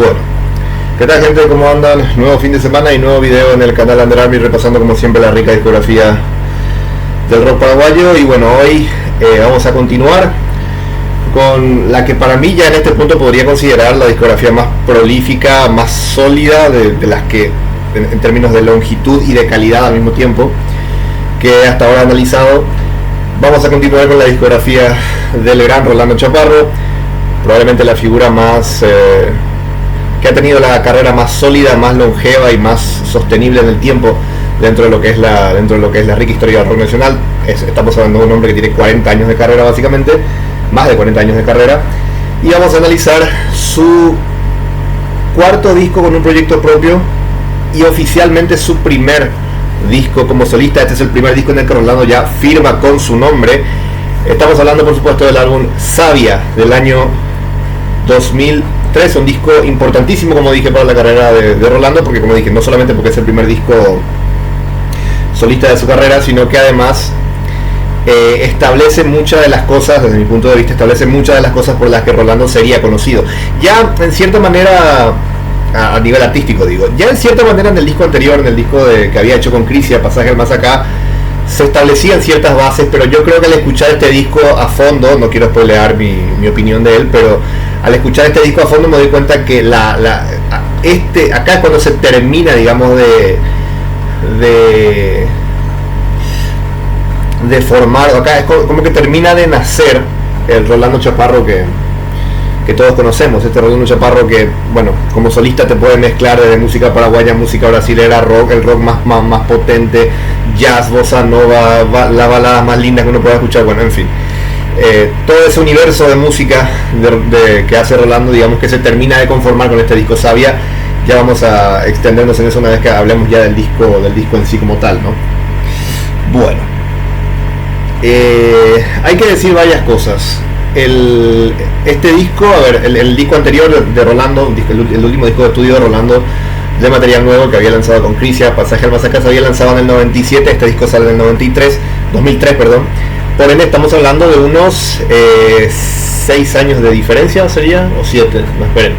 Bueno, ¿qué tal, gente? ¿Cómo andan? Nuevo fin de semana y nuevo video en el canal Under Army, repasando como siempre la rica discografía del rock paraguayo. Y bueno, hoy vamos a continuar con la que para mí ya en este punto podría considerar la discografía más prolífica, más sólida de las que en términos de longitud y de calidad al mismo tiempo que hasta ahora he analizado. Vamos a continuar con la discografía del gran Rolando Chaparro, probablemente la figura más que ha tenido la carrera más sólida, más longeva y más sostenible en el tiempo dentro de lo que es la rica historia del rock nacional. Estamos hablando de un hombre que tiene 40 años de carrera, básicamente, más de 40 años de carrera, y vamos a analizar su cuarto disco con un proyecto propio y oficialmente su primer disco como solista. Este es el primer disco en el que Rolando ya firma con su nombre. Estamos hablando, por supuesto, del álbum Savia del año 2003, un disco importantísimo, como dije, para la carrera de Rolando, porque, como dije, no solamente porque es el primer disco solista de su carrera, sino que además establece muchas de las cosas, desde mi punto de vista, establece muchas de las cosas por las que Rolando sería conocido. Ya, en cierta manera, a nivel artístico digo, ya en cierta manera en el disco anterior, en el disco que había hecho con Crisia, Pasaje al Más Acá, se establecían ciertas bases, pero yo creo que al escuchar este disco a fondo, no quiero spoilear mi opinión de él, pero al escuchar este disco a fondo me doy cuenta que acá es cuando se termina, digamos, de formar, acá es como que termina de nacer el Rolando Chaparro que todos conocemos. Este Rolando Chaparro que, bueno, como solista te puede mezclar desde música paraguaya, música brasilera, rock, el rock más potente, jazz, bossa nova, la balada más linda que uno pueda escuchar, bueno, en fin, todo ese universo de música que hace Rolando, digamos, que se termina de conformar con este disco Savia. Ya vamos a extendernos en eso una vez que hablemos ya del disco en sí como tal, ¿no? Bueno, hay que decir varias cosas. Este disco, a ver, el disco anterior de Rolando, el último disco de estudio de Rolando de material nuevo que había lanzado con Crisia, Pasaje al Más Acá, se había lanzado en el 97, este disco sale en el 2003, perdón. Por ende estamos hablando de unos 6 años de diferencia, ¿sería? O 7, no, esperen,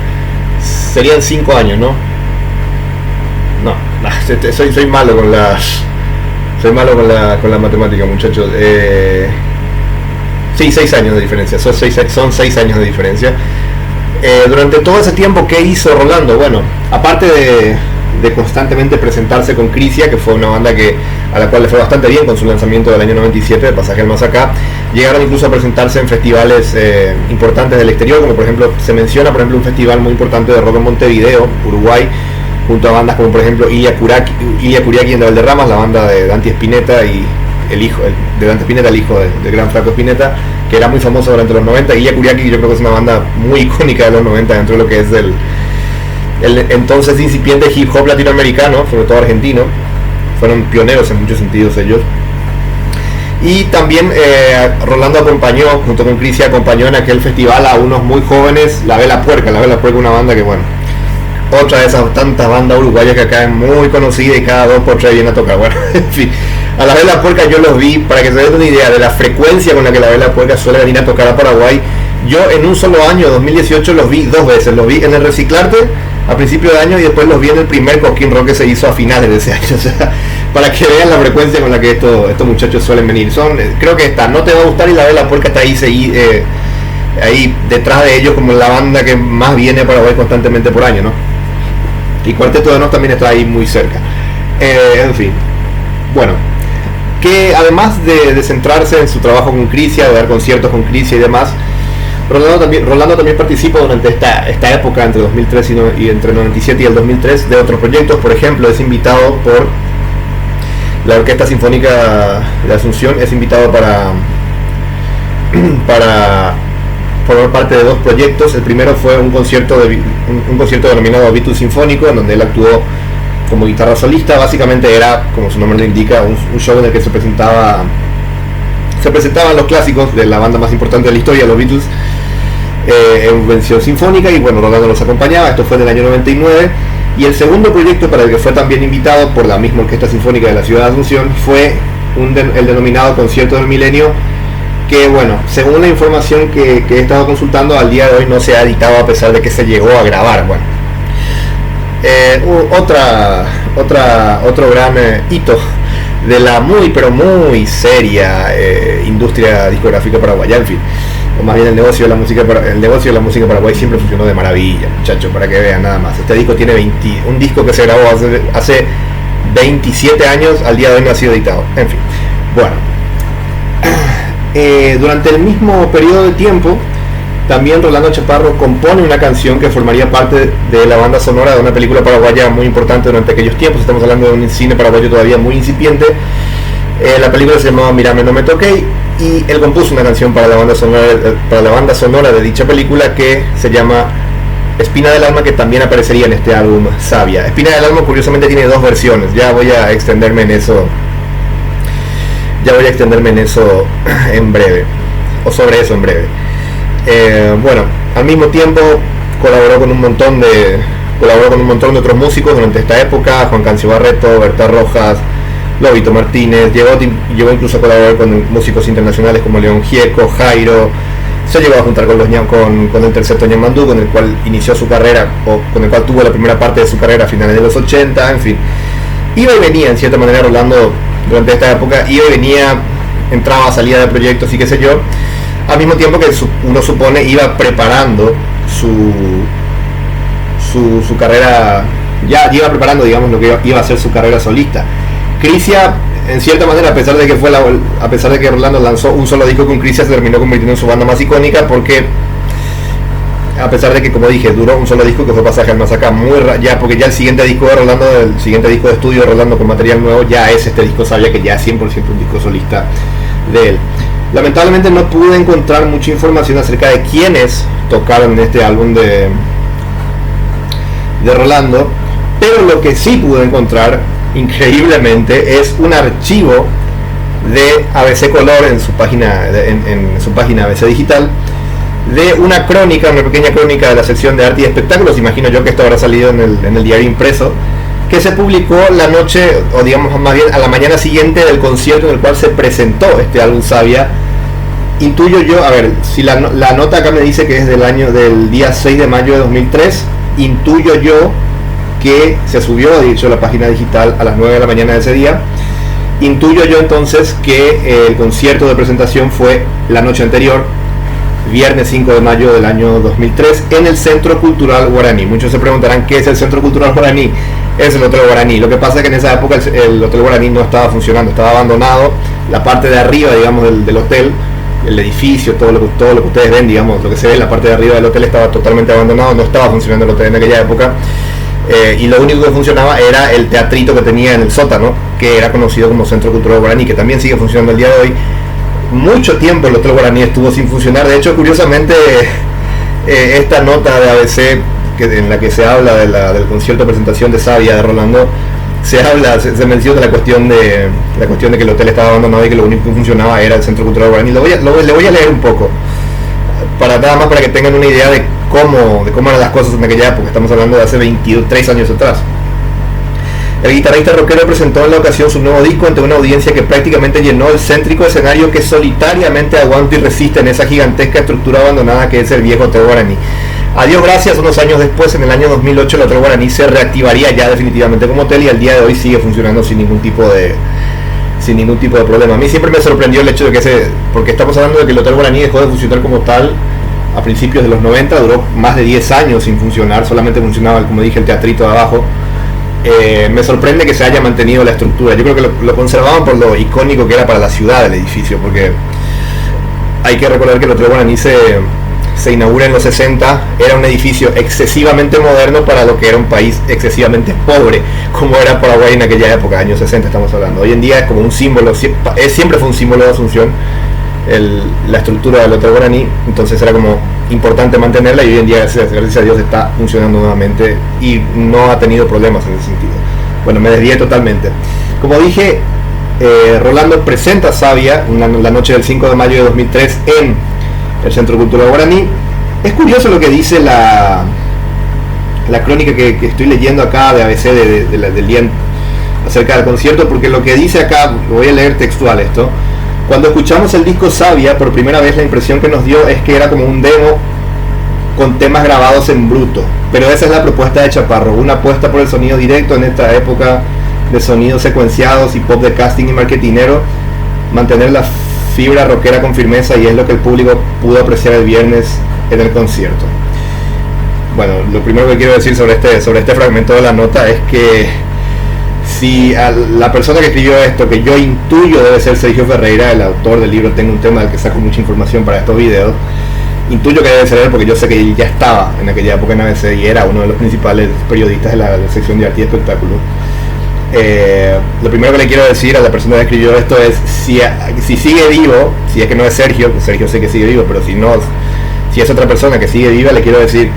serían 5 años, ¿no? No, soy malo con la matemática, muchachos. Sí, 6 años de diferencia, son 6 años de diferencia. Durante todo ese tiempo, ¿qué hizo Rolando? Bueno, aparte de constantemente presentarse con Crisia, que fue una banda a la cual le fue bastante bien con su lanzamiento del año 97, de Pasaje al Más Acá, llegaron incluso a presentarse en festivales importantes del exterior, como por ejemplo, se menciona un festival muy importante de rock en Montevideo, Uruguay, junto a bandas como por ejemplo Ilia Kuriaki en de Valderramas, la banda de Dante Spinetta y el hijo de Dante Spinetta, el hijo del gran Flaco Spinetta, que era muy famoso durante los 90. Ilia Kuriaki, yo creo que es una banda muy icónica de los 90 dentro de lo que es el entonces incipiente hip hop latinoamericano, sobre todo argentino. Fueron pioneros en muchos sentidos ellos. Y también Rolando acompañó, junto con Crisia, acompañó en aquel festival a unos muy jóvenes, La Vela Puerca, una banda que, bueno, otra de esas tantas bandas uruguayas que acá es muy conocida y cada 2x3 viene a tocar. Bueno, en fin, a La Vela Puerca yo los vi, para que se den una idea de la frecuencia con la que La Vela Puerca suele venir a tocar a Paraguay. Yo en un solo año, 2018, los vi 2 veces. Los vi en el Reciclarte a principio de año y después los vi en el primer Cosquín Rock que se hizo a finales de ese año. O sea, para que vean la frecuencia con la que estos muchachos suelen venir. Creo que No Te Va a Gustar y La Vela Puerca está ahí detrás de ellos como la banda que más viene a Paraguay constantemente por año, ¿no? Y Cuarteto de Nos también está ahí muy cerca. En fin, bueno, que además de centrarse en su trabajo con Crisia, de dar conciertos con Crisia y demás, Rolando también participa durante esta época entre 2003 y entre el 97 y el 2003 de otros proyectos. Por ejemplo, es invitado por la Orquesta Sinfónica de Asunción, es invitado para formar parte de 2 proyectos. El primero fue un concierto denominado Beatles Sinfónico, en donde él actuó como guitarra solista. Básicamente era, como su nombre lo indica, un show en el que se presentaban los clásicos de la banda más importante de la historia, los Beatles, en versión sinfónica, y bueno, Rolando los acompañaba. Esto fue en el año 99. Y el segundo proyecto para el que fue también invitado por la misma Orquesta Sinfónica de la Ciudad de Asunción fue el denominado Concierto del Milenio, que, bueno, según la información que he estado consultando, al día de hoy no se ha editado a pesar de que se llegó a grabar. Bueno, Otro gran hito de la muy pero muy seria industria discográfica paraguaya, en fin, o más bien el negocio de la música paraguay siempre funcionó de maravilla, muchachos, para que vean nada más. Este disco tiene un disco que se grabó hace 27 años, al día de hoy no ha sido editado, en fin. Bueno, durante el mismo periodo de tiempo también Rolando Chaparro compone una canción que formaría parte de la banda sonora de una película paraguaya muy importante durante aquellos tiempos. Estamos hablando de un cine paraguayo todavía muy incipiente. La película se llamaba Mírame no me toqué, y él compuso una canción para la banda sonora de dicha película que se llama Espina del Alma, que también aparecería en este álbum Savia. Espina del Alma curiosamente tiene dos versiones, ya voy a extenderme en eso en breve, o sobre eso en breve. Bueno, al mismo tiempo colaboró con un montón de otros músicos durante esta época: Juan Cancio Barreto, Berta Rojas, Lobito Martínez. Llegó incluso a colaborar con músicos internacionales como León Gieco, Jairo. Se llegó a juntar con el terceto Ñamandú, con el cual inició su carrera, o con el cual tuvo la primera parte de su carrera a finales de los 80, en fin. Iba y venía en cierta manera Rolando durante esta época, entraba, salía de proyectos y qué sé yo, al mismo tiempo que uno supone iba preparando su carrera, ya iba preparando, digamos, lo que iba a ser su carrera solista. Crisia, en cierta manera, a pesar de que Rolando lanzó un solo disco con Crisia, se terminó convirtiendo en su banda más icónica, porque a pesar de que, como dije, duró un solo disco que fue Pasaje al Más Acá, porque ya el siguiente disco de Rolando, el siguiente disco de estudio de Rolando con material nuevo, ya es este disco Savia, que ya es 100% un disco solista de él. Lamentablemente no pude encontrar mucha información acerca de quiénes tocaron en este álbum de Rolando, pero lo que sí pude encontrar, increíblemente, es un archivo de ABC Color en su página ABC Digital, de una pequeña crónica de la sección de arte y espectáculos. Imagino yo que esto habrá salido en el diario impreso, que se publicó la noche, o digamos más bien a la mañana siguiente del concierto en el cual se presentó este álbum Savia. Intuyo yo, a ver, si la nota acá me dice que es del día 6 de mayo de 2003, intuyo yo que se subió, de hecho, la página digital a las 9 de la mañana de ese día. Intuyo yo entonces que el concierto de presentación fue la noche anterior, viernes 5 de mayo del año 2003, en el Centro Cultural Guaraní. Muchos se preguntarán qué es el Centro Cultural Guaraní. Es el Hotel Guaraní. Lo que pasa es que en esa época el Hotel Guaraní no estaba funcionando, estaba abandonado. La parte de arriba, digamos, del hotel, el edificio, todo lo que ustedes ven, digamos, lo que se ve en la parte de arriba del hotel, estaba totalmente abandonado, no estaba funcionando el hotel en aquella época. Y lo único que funcionaba era el teatrito que tenía en el sótano, que era conocido como Centro Cultural Guaraní, que también sigue funcionando el día de hoy. Mucho tiempo el Hotel Guaraní estuvo sin funcionar. De hecho, curiosamente, esta nota de ABC en la que se habla del concierto de presentación de Savia de Rolando, se menciona la cuestión de que el hotel estaba abandonado y que lo único que funcionaba era el Centro Cultural Guaraní. Le voy a leer un poco, nada más para que tengan una idea de cómo eran las cosas en aquella época. Estamos hablando de hace 23 años atrás. El guitarrista rockero presentó en la ocasión su nuevo disco ante una audiencia que prácticamente llenó el céntrico escenario que solitariamente aguanta y resiste en esa gigantesca estructura abandonada que es el viejo Hotel Guaraní. A Dios gracias, unos años después, en el año 2008, el Hotel Guaraní se reactivaría ya definitivamente como hotel, y al día de hoy sigue funcionando sin ningún tipo de problema. A mí siempre me sorprendió el hecho de porque estamos hablando de que el Hotel Guaraní dejó de funcionar como tal a principios de los 90, duró más de 10 años sin funcionar, solamente funcionaba, como dije, el teatrito de abajo. Me sorprende que se haya mantenido la estructura. Yo creo que lo conservaban por lo icónico que era para la ciudad del edificio, porque hay que recordar que el Hotel Guaraní se inaugura en los 60, era un edificio excesivamente moderno para lo que era un país excesivamente pobre, como era Paraguay en aquella época, años 60 estamos hablando. Hoy en día es como un símbolo, siempre fue un símbolo de Asunción, la estructura del Hotel Guaraní, entonces era como importante mantenerla, y hoy en día, gracias a Dios, está funcionando nuevamente y no ha tenido problemas en ese sentido. Bueno, me desvié totalmente. Como dije, Rolando presenta Savia la noche del 5 de mayo de 2003 en el Centro Cultural Guaraní. Es curioso lo que dice la crónica que estoy leyendo acá de ABC del día acerca del concierto, porque lo que dice acá, lo voy a leer textual esto: cuando escuchamos el disco Savia por primera vez, la impresión que nos dio es que era como un demo con temas grabados en bruto. Pero esa es la propuesta de Chaparro, una apuesta por el sonido directo en esta época de sonidos secuenciados y pop de casting y marketinero, mantener la fibra rockera con firmeza, y es lo que el público pudo apreciar el viernes en el concierto. Bueno, lo primero que quiero decir sobre este fragmento de la nota es que si a la persona que escribió esto, que yo intuyo debe ser Sergio Ferreira, el autor del libro Tengo un tema del que saco mucha información para estos videos, intuyo que debe ser él porque yo sé que él ya estaba en aquella época en ABC y era uno de los principales periodistas de la sección de arte y espectáculo. Lo primero que le quiero decir a la persona que escribió esto es, si sigue vivo, si es que no es Sergio, pues Sergio sé que sigue vivo, pero si es otra persona que sigue viva, le quiero decir,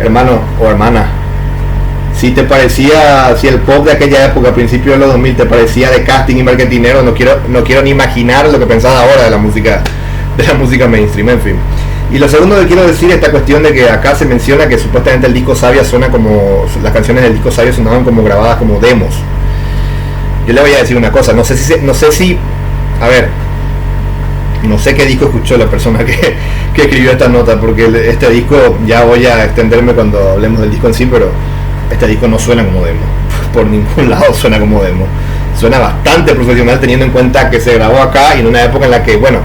hermano o hermana, si te parecía, si el pop de aquella época, a principios de los 2000, te parecía de casting y marketinero, no quiero ni imaginar lo que pensás ahora de la música mainstream, en fin. Y lo segundo que quiero decir es esta cuestión de que acá se menciona que supuestamente el disco Savia suena como, las canciones del disco Savia sonaban como grabadas como demos. Yo le voy a decir una cosa, no sé si, a ver, no sé qué disco escuchó la persona que escribió esta nota, porque este disco, ya voy a extenderme cuando hablemos del disco en sí, pero este disco no suena como demo, por ningún lado suena como demo, suena bastante profesional teniendo en cuenta que se grabó acá y en una época en la que, bueno,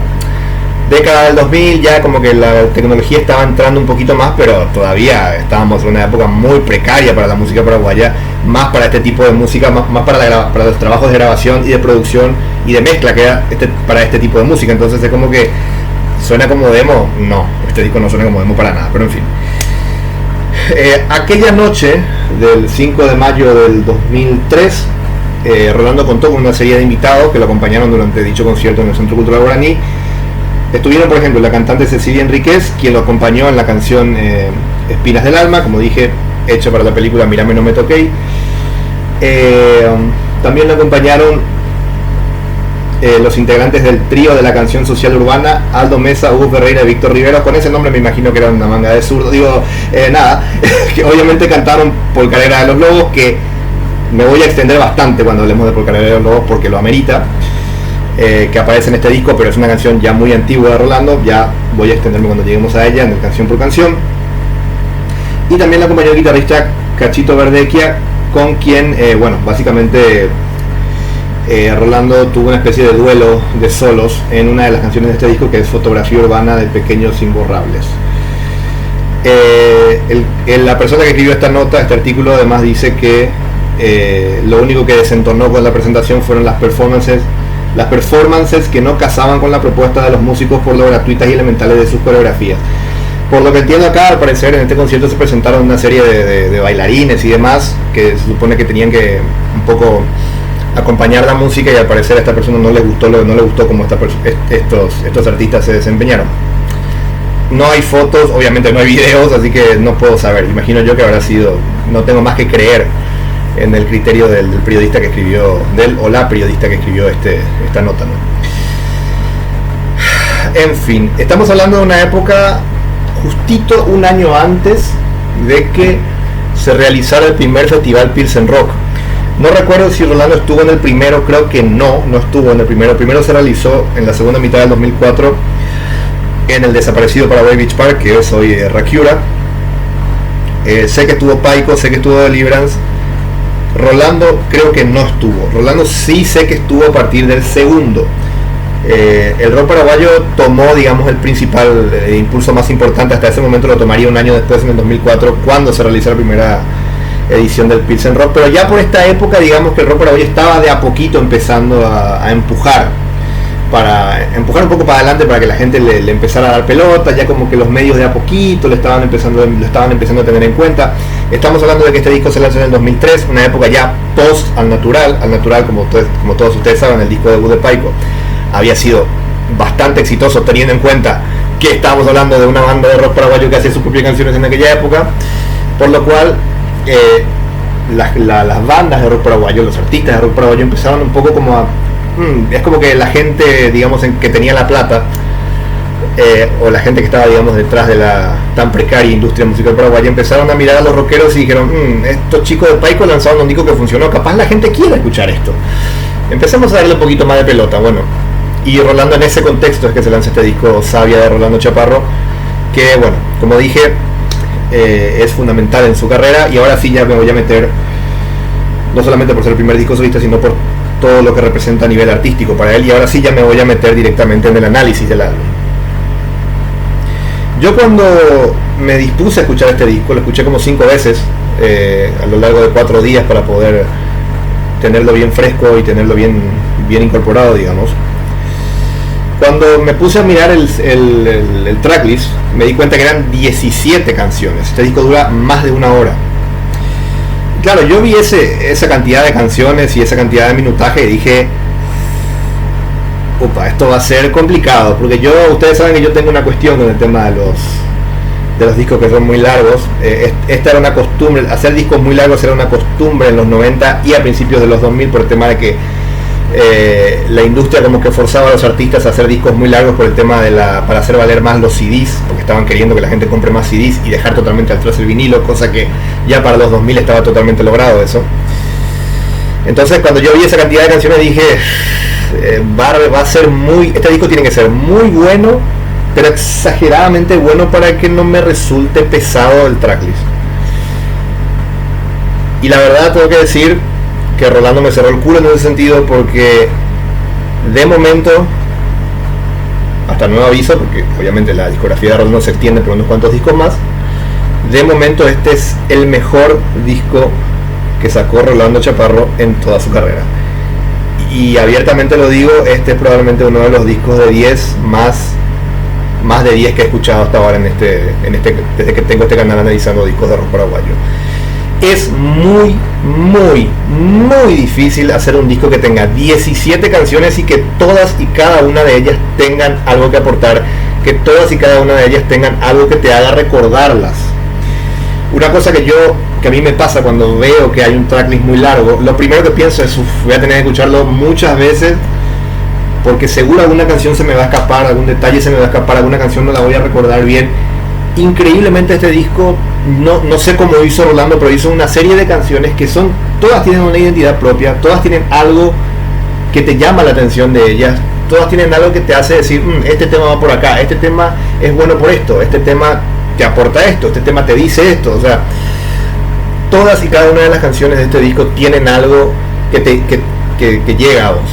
década del 2000, ya como que la tecnología estaba entrando un poquito más, pero todavía estábamos en una época muy precaria para la música paraguaya, más para este tipo de música, más para los trabajos de grabación y de producción y de mezcla que era para este tipo de música. Entonces es como que suena como demo, no, este disco no suena como demo para nada, pero en fin. Aquella noche del 5 de mayo del 2003, Rolando contó con una serie de invitados que lo acompañaron durante dicho concierto en el Centro Cultural Guaraní. Estuvieron, por ejemplo, la cantante Cecilia Enríquez, quien lo acompañó en la canción Espinas del Alma, como dije, hecha para la película Mírame no me toqué. También lo acompañaron los integrantes del trío de la canción social urbana, Aldo Mesa, Hugo Ferreira y Víctor Rivero. Con ese nombre me imagino que era una manga de zurdo. Que obviamente cantaron Polcarera de los Lobos, que me voy a extender bastante cuando hablemos de Polcarera de los Lobos porque lo amerita. Que aparece en este disco, pero es una canción ya muy antigua de Rolando, ya voy a extenderme cuando lleguemos a ella, en el canción por canción. Y también la acompañó el guitarrista Cachito Verdequia, con quien, básicamente Rolando tuvo una especie de duelo de solos en una de las canciones de este disco, que es Fotografía Urbana de Pequeños Imborrables. La persona que escribió esta nota, este artículo, además dice que lo único que desentonó con la presentación fueron las performances que no casaban con la propuesta de los músicos por lo gratuitas y elementales de sus coreografías. Por lo que entiendo acá, al parecer en este concierto se presentaron una serie de bailarines y demás que se supone que tenían que un poco acompañar la música, y al parecer a esta persona no le gustó cómo estos artistas se desempeñaron. No hay fotos, obviamente no hay videos, así que no puedo saber. Imagino yo que habrá sido, no tengo más que creer en el criterio del periodista que escribió, o la periodista que escribió esta nota, ¿no? En fin, estamos hablando de una época justito un año antes de que se realizara el primer festival Pilsen Rock. No recuerdo si Rolando estuvo en el primero, creo que no estuvo en el primero. El primero se realizó en la segunda mitad del 2004 en el desaparecido Paraguay Beach Park, que es hoy Rakiura. Sé que estuvo Paico, sé que estuvo Deliverance. Rolando creo que no estuvo. Rolando sí sé que estuvo a partir del segundo. El rock paraguayo tomó, digamos, el principal impulso más importante. Hasta ese momento lo tomaría un año después, en el 2004, cuando se realizó la primera edición del Pilsen Rock. Pero ya por esta época, digamos que el rock paraguayo estaba de a poquito empezando a empujar un poco para adelante, para que la gente le empezara a dar pelota. Ya como que los medios de a poquito lo estaban empezando a tener en cuenta. Estamos hablando de que este disco se lanzó en el 2003, una época ya post al natural, como todos ustedes saben, el disco debut de Paico había sido bastante exitoso, teniendo en cuenta que estábamos hablando de una banda de rock paraguayo que hacía sus propias canciones en aquella época, por lo cual las bandas de rock paraguayo, los artistas de rock paraguayo empezaron un poco como a es como que la gente, digamos, que tenía la plata, o la gente que estaba, digamos, detrás de la tan precaria industria musical paraguaya, empezaron a mirar a los rockeros y dijeron, estos chicos de Paico lanzaron un disco que funcionó, capaz la gente quiere escuchar esto, empezamos a darle un poquito más de pelota. Bueno, y Rolando, en ese contexto es que se lanza este disco Savia de Rolando Chaparro, que, bueno, como dije, es fundamental en su carrera, y ahora sí ya me voy a meter, no solamente por ser el primer disco solista, sino por todo lo que representa a nivel artístico para él, y ahora sí ya me voy a meter directamente en el análisis del álbum. Yo cuando me dispuse a escuchar este disco, lo escuché como 5 veces a lo largo de 4 días para poder tenerlo bien fresco y tenerlo bien incorporado, digamos. Cuando me puse a mirar el tracklist, me di cuenta que eran 17 canciones. Este disco dura más de 1 hora. Claro, yo vi esa cantidad de canciones y esa cantidad de minutaje y dije, opa, esto va a ser complicado, porque ustedes saben que yo tengo una cuestión con el tema de los discos que son muy largos. Esta era una costumbre, hacer discos muy largos era una costumbre en los 90 y a principios de los 2000, por el tema de que la industria como que forzaba a los artistas a hacer discos muy largos por el tema para hacer valer más los CDs, porque estaban queriendo que la gente compre más CDs y dejar totalmente atrás el vinilo, cosa que ya para los 2000 estaba totalmente logrado eso. Entonces cuando yo vi esa cantidad de canciones dije, va a ser este disco tiene que ser muy bueno, pero exageradamente bueno para que no me resulte pesado el tracklist. Y la verdad tengo que decir que Rolando me cerró el culo en ese sentido, porque de momento, hasta nuevo aviso, porque obviamente la discografía de Rolando se extiende por unos cuantos discos más, de momento este es el mejor disco que sacó Rolando Chaparro en toda su carrera. Y abiertamente lo digo, este es probablemente uno de los discos de 10 más de 10 que he escuchado hasta ahora desde que tengo este canal analizando discos de rock paraguayo. Es muy difícil hacer un disco que tenga 17 canciones y que todas y cada una de ellas tengan algo que aportar, que todas y cada una de ellas tengan algo que te haga recordarlas. Una cosa que a mí me pasa cuando veo que hay un tracklist muy largo, lo primero que pienso es, voy a tener que escucharlo muchas veces, porque seguro alguna canción se me va a escapar, algún detalle se me va a escapar, alguna canción no la voy a recordar bien. Increíblemente este disco, no sé cómo hizo Rolando, pero hizo una serie de canciones que todas tienen una identidad propia, todas tienen algo que te llama la atención de ellas, todas tienen algo que te hace decir, este tema va por acá, este tema es bueno por esto, este tema te aporta esto, este tema te dice esto. O sea, todas y cada una de las canciones de este disco tienen algo que llega a vos.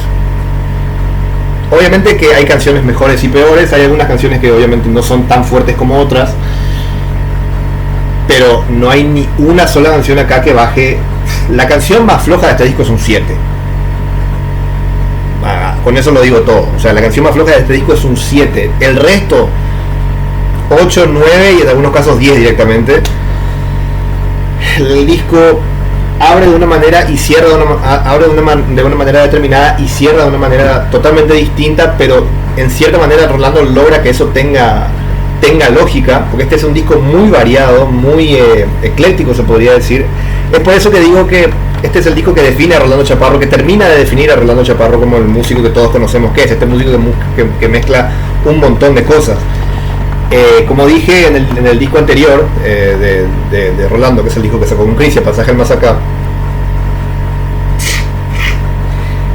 Obviamente que hay canciones mejores y peores, hay algunas canciones que obviamente no son tan fuertes como otras, pero no hay ni una sola canción acá que baje. La canción más floja de este disco es un 7. Con eso lo digo todo. O sea, la canción más floja de este disco es un 7. El resto, 8, 9 y en algunos casos 10 directamente. El disco abre de una manera y cierra de una manera determinada y cierra de una manera totalmente distinta, pero en cierta manera Rolando logra que eso tenga lógica, porque este es un disco muy variado, muy ecléctico se podría decir. Es por eso que digo que este es el disco que define a Rolando Chaparro, que termina de definir a Rolando Chaparro como el músico que todos conocemos que es, este músico que mezcla un montón de cosas. Como dije en el disco anterior de Rolando, que es el disco que sacó con Crisia, Pasaje al Más Acá,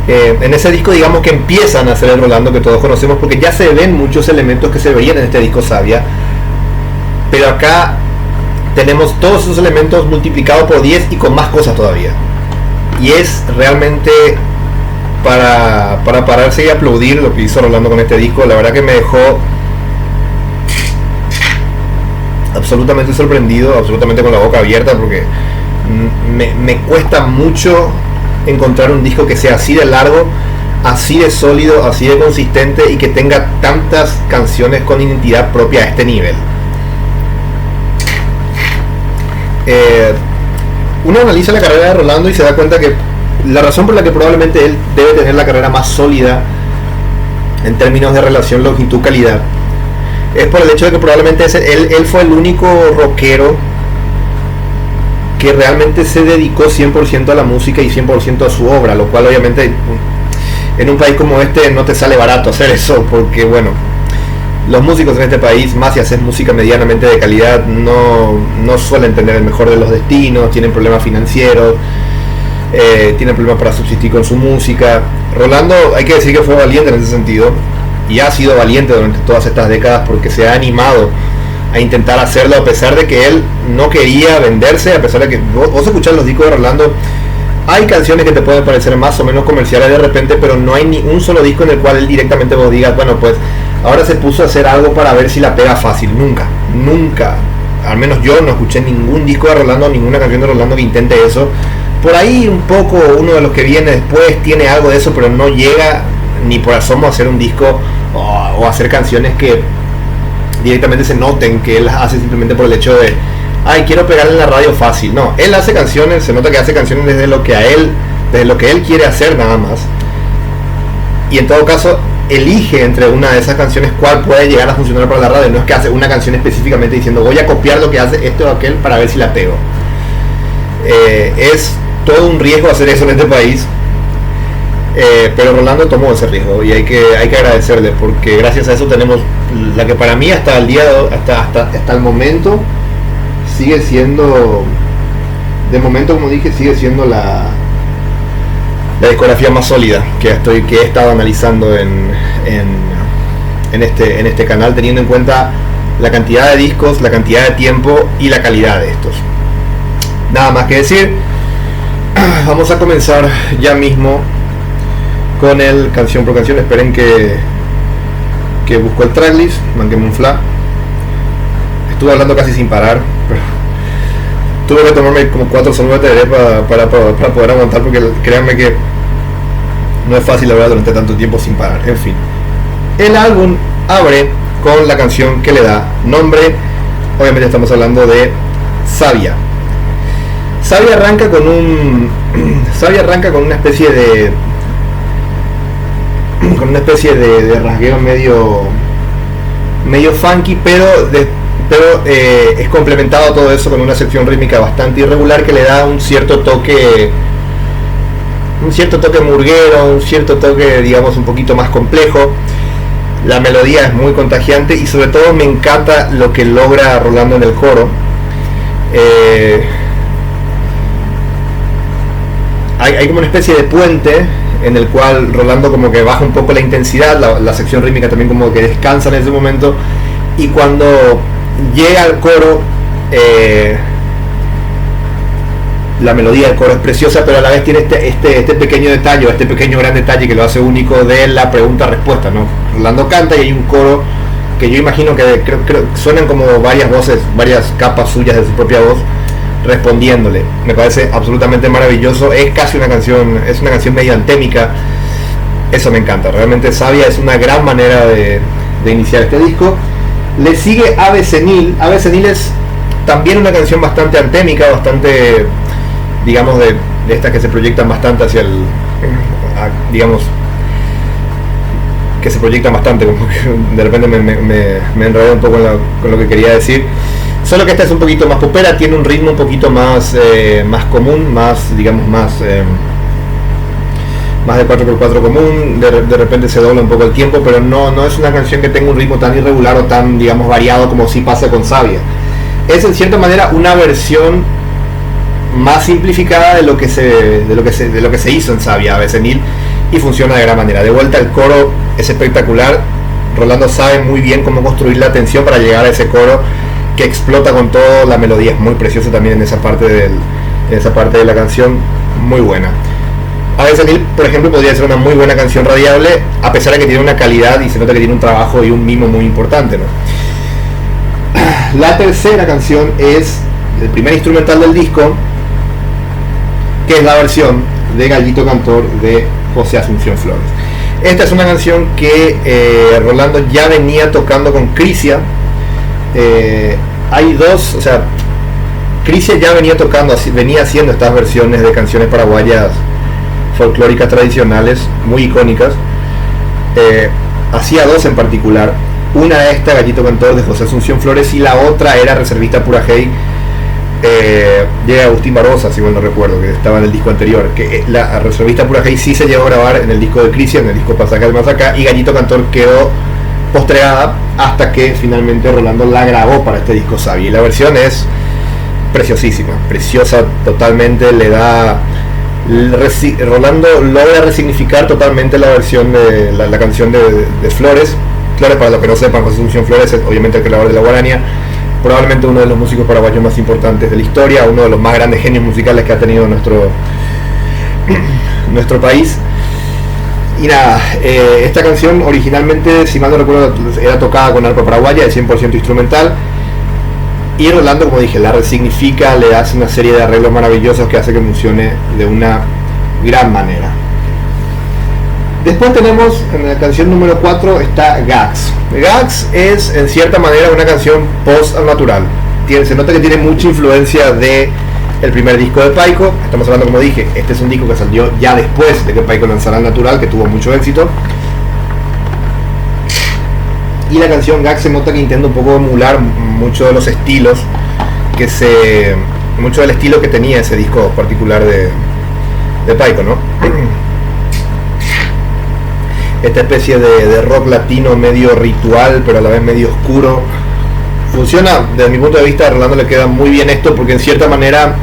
en ese disco digamos que empiezan a hacer el Rolando que todos conocemos, porque ya se ven muchos elementos que se veían en este disco Savia, pero acá tenemos todos esos elementos multiplicados por 10 y con más cosas todavía, y es realmente para pararse y aplaudir lo que hizo Rolando con este disco. La verdad que me dejó absolutamente sorprendido, absolutamente con la boca abierta, porque me cuesta mucho encontrar un disco que sea así de largo, así de sólido, así de consistente y que tenga tantas canciones con identidad propia a este nivel. Uno analiza la carrera de Rolando y se da cuenta que la razón por la que probablemente él debe tener la carrera más sólida en términos de relación longitud-calidad es por el hecho de que probablemente él fue el único rockero que realmente se dedicó 100% a la música y 100% a su obra, lo cual obviamente en un país como este no te sale barato hacer eso, porque bueno, los músicos en este país, más si haces música medianamente de calidad, no suelen tener el mejor de los destinos, tienen problemas financieros, tienen problemas para subsistir con su música. Rolando, hay que decir que fue valiente en ese sentido, y ha sido valiente durante todas estas décadas porque se ha animado a intentar hacerlo, a pesar de que él no quería venderse, a pesar de que vos escuchás los discos de Rolando, hay canciones que te pueden parecer más o menos comerciales de repente, pero no hay ni un solo disco en el cual él directamente vos digas, bueno, pues ahora se puso a hacer algo para ver si la pega fácil. Nunca, al menos yo no escuché ningún disco de Rolando, ninguna canción de Rolando que intente eso. Por ahí un poco uno de los que viene después tiene algo de eso, pero no llega ni por asomo a hacer un disco o hacer canciones que directamente se noten que él las hace simplemente por el hecho de quiero pegarle en la radio fácil. No, él hace canciones, se nota que hace canciones desde lo que él quiere hacer nada más, y en todo caso elige entre una de esas canciones cuál puede llegar a funcionar para la radio. No es que hace una canción específicamente diciendo voy a copiar lo que hace este o aquel para ver si la pego. Es todo un riesgo hacer eso en este país, pero Rolando tomó ese riesgo y hay que agradecerle, porque gracias a eso tenemos la que para mí hasta el día hasta el momento sigue siendo, de momento como dije, sigue siendo la discografía más sólida que he estado analizando en este canal, teniendo en cuenta la cantidad de discos, la cantidad de tiempo y la calidad de estos. Nada más que decir. Vamos a comenzar ya mismo con el canción por canción. Esperen que busco el tracklist, manqueme un fla. Estuve hablando casi sin parar, pero tuve que tomarme como 4 sorbos de té para poder aguantar, porque créanme que no es fácil hablar durante tanto tiempo sin parar. En fin, el álbum abre con la canción que le da nombre. Obviamente estamos hablando de Savia. Savia arranca con una especie de rasgueo medio funky, pero es complementado todo eso con una sección rítmica bastante irregular que le da un cierto toque murguero, un cierto toque, digamos, un poquito más complejo. La melodía es muy contagiante y sobre todo me encanta lo que logra Rolando en el coro. Hay como una especie de puente en el cual Rolando como que baja un poco la intensidad, la sección rítmica también como que descansa en ese momento, y cuando llega al coro, la melodía del coro es preciosa, pero a la vez tiene este pequeño detalle, este pequeño gran detalle que lo hace único de la pregunta-respuesta, ¿no? Rolando canta y hay un coro que yo imagino que creo suenan como varias voces, varias capas suyas de su propia voz respondiéndole. Me parece absolutamente maravilloso. Es casi una canción medio antémica. Eso me encanta. Realmente Savia es una gran manera de iniciar este disco. Le sigue Ave Senil. Ave Senil es también una canción bastante antémica, bastante, digamos, de estas que se proyectan bastante hacia el, digamos, que se proyectan bastante, como que de repente me enredé un poco con lo que quería decir. Solo que esta es un poquito más popera, tiene un ritmo un poquito más común, más, digamos, más de 4x4 común. De repente se dobla un poco el tiempo, pero no es una canción que tenga un ritmo tan irregular o tan, digamos, variado como sí pasa con Savia. Es en cierta manera una versión más simplificada de lo que se hizo en Savia, Ave Senil, y funciona de gran manera. De vuelta, el coro es espectacular. Rolando sabe muy bien cómo construir la tensión para llegar a ese coro que explota con todo. La melodía es muy preciosa también en esa parte de la canción, muy buena. Ave Senil, por ejemplo, podría ser una muy buena canción radiable, a pesar de que tiene una calidad y se nota que tiene un trabajo y un mimo muy importante, ¿no? La tercera canción es el primer instrumental del disco, que es la versión de Gallito Cantor de José Asunción Flores. Esta es una canción que Rolando ya venía tocando con Crisia. Hay dos, o sea, Crisia ya venía haciendo estas versiones de canciones paraguayas folclóricas tradicionales muy icónicas. Hacía dos en particular. Una esta, Gallito Cantor de José Asunción Flores, y la otra era Reservista Pura Hey de Agustín Barbosa, si mal no recuerdo, que estaba en el disco anterior. Que la Reservista Pura Hey sí se llegó a grabar en el disco de Crisia, en el disco Pasaje de Más Acá, y Gallito Cantor quedó postergada hasta que finalmente Rolando la grabó para este disco Savia. Y la versión es preciosísima, preciosa totalmente. Rolando logra resignificar totalmente la versión de la canción de Flores. Flores, para los que no sepan, José Asunción Flores es obviamente el creador de La Guarania, probablemente uno de los músicos paraguayos más importantes de la historia, uno de los más grandes genios musicales que ha tenido nuestro país. Y nada, esta canción originalmente, si mal no recuerdo, era tocada con arpa paraguaya de 100% instrumental, y Rolando, como dije, la resignifica, le hace una serie de arreglos maravillosos que hace que funcione de una gran manera. Después tenemos en la canción número 4 está Gags. Gags es en cierta manera una canción post al natural. Se nota que tiene mucha influencia de el primer disco de Paico. Estamos hablando, como dije, este es un disco que salió ya después de que Paico lanzara Al Natural, que tuvo mucho éxito. Y la canción Gags se nota que intenta un poco emular mucho de los estilos mucho del estilo que tenía ese disco particular de Paico, ¿no? Esta especie de rock latino medio ritual, pero a la vez medio oscuro. Funciona, desde mi punto de vista, a Rolando le queda muy bien esto, porque en cierta manera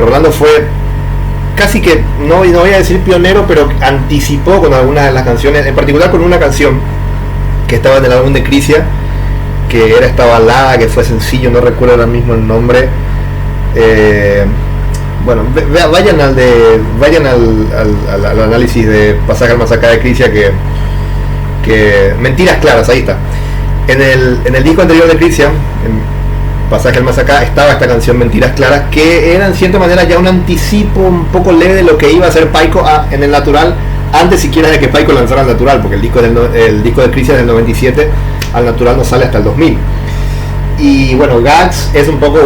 Rolando fue casi que, no voy a decir pionero, pero anticipó con algunas de las canciones, en particular con una canción que estaba en el álbum de Crisia, que era esta balada que fue sencillo, no recuerdo ahora mismo el nombre. Bueno, vayan al análisis de Pasaje al Masacá de Crisia, que Mentiras Claras, ahí está. En el disco anterior de Crisia, en Pasaje al Masacá, estaba esta canción Mentiras Claras, que era en cierta manera ya un anticipo un poco leve de lo que iba a hacer Paico en el Natural, antes siquiera de que Paico lanzara Al Natural, porque el disco de Crisia es del 97, Al Natural no sale hasta el 2000. Y bueno, Gags es un poco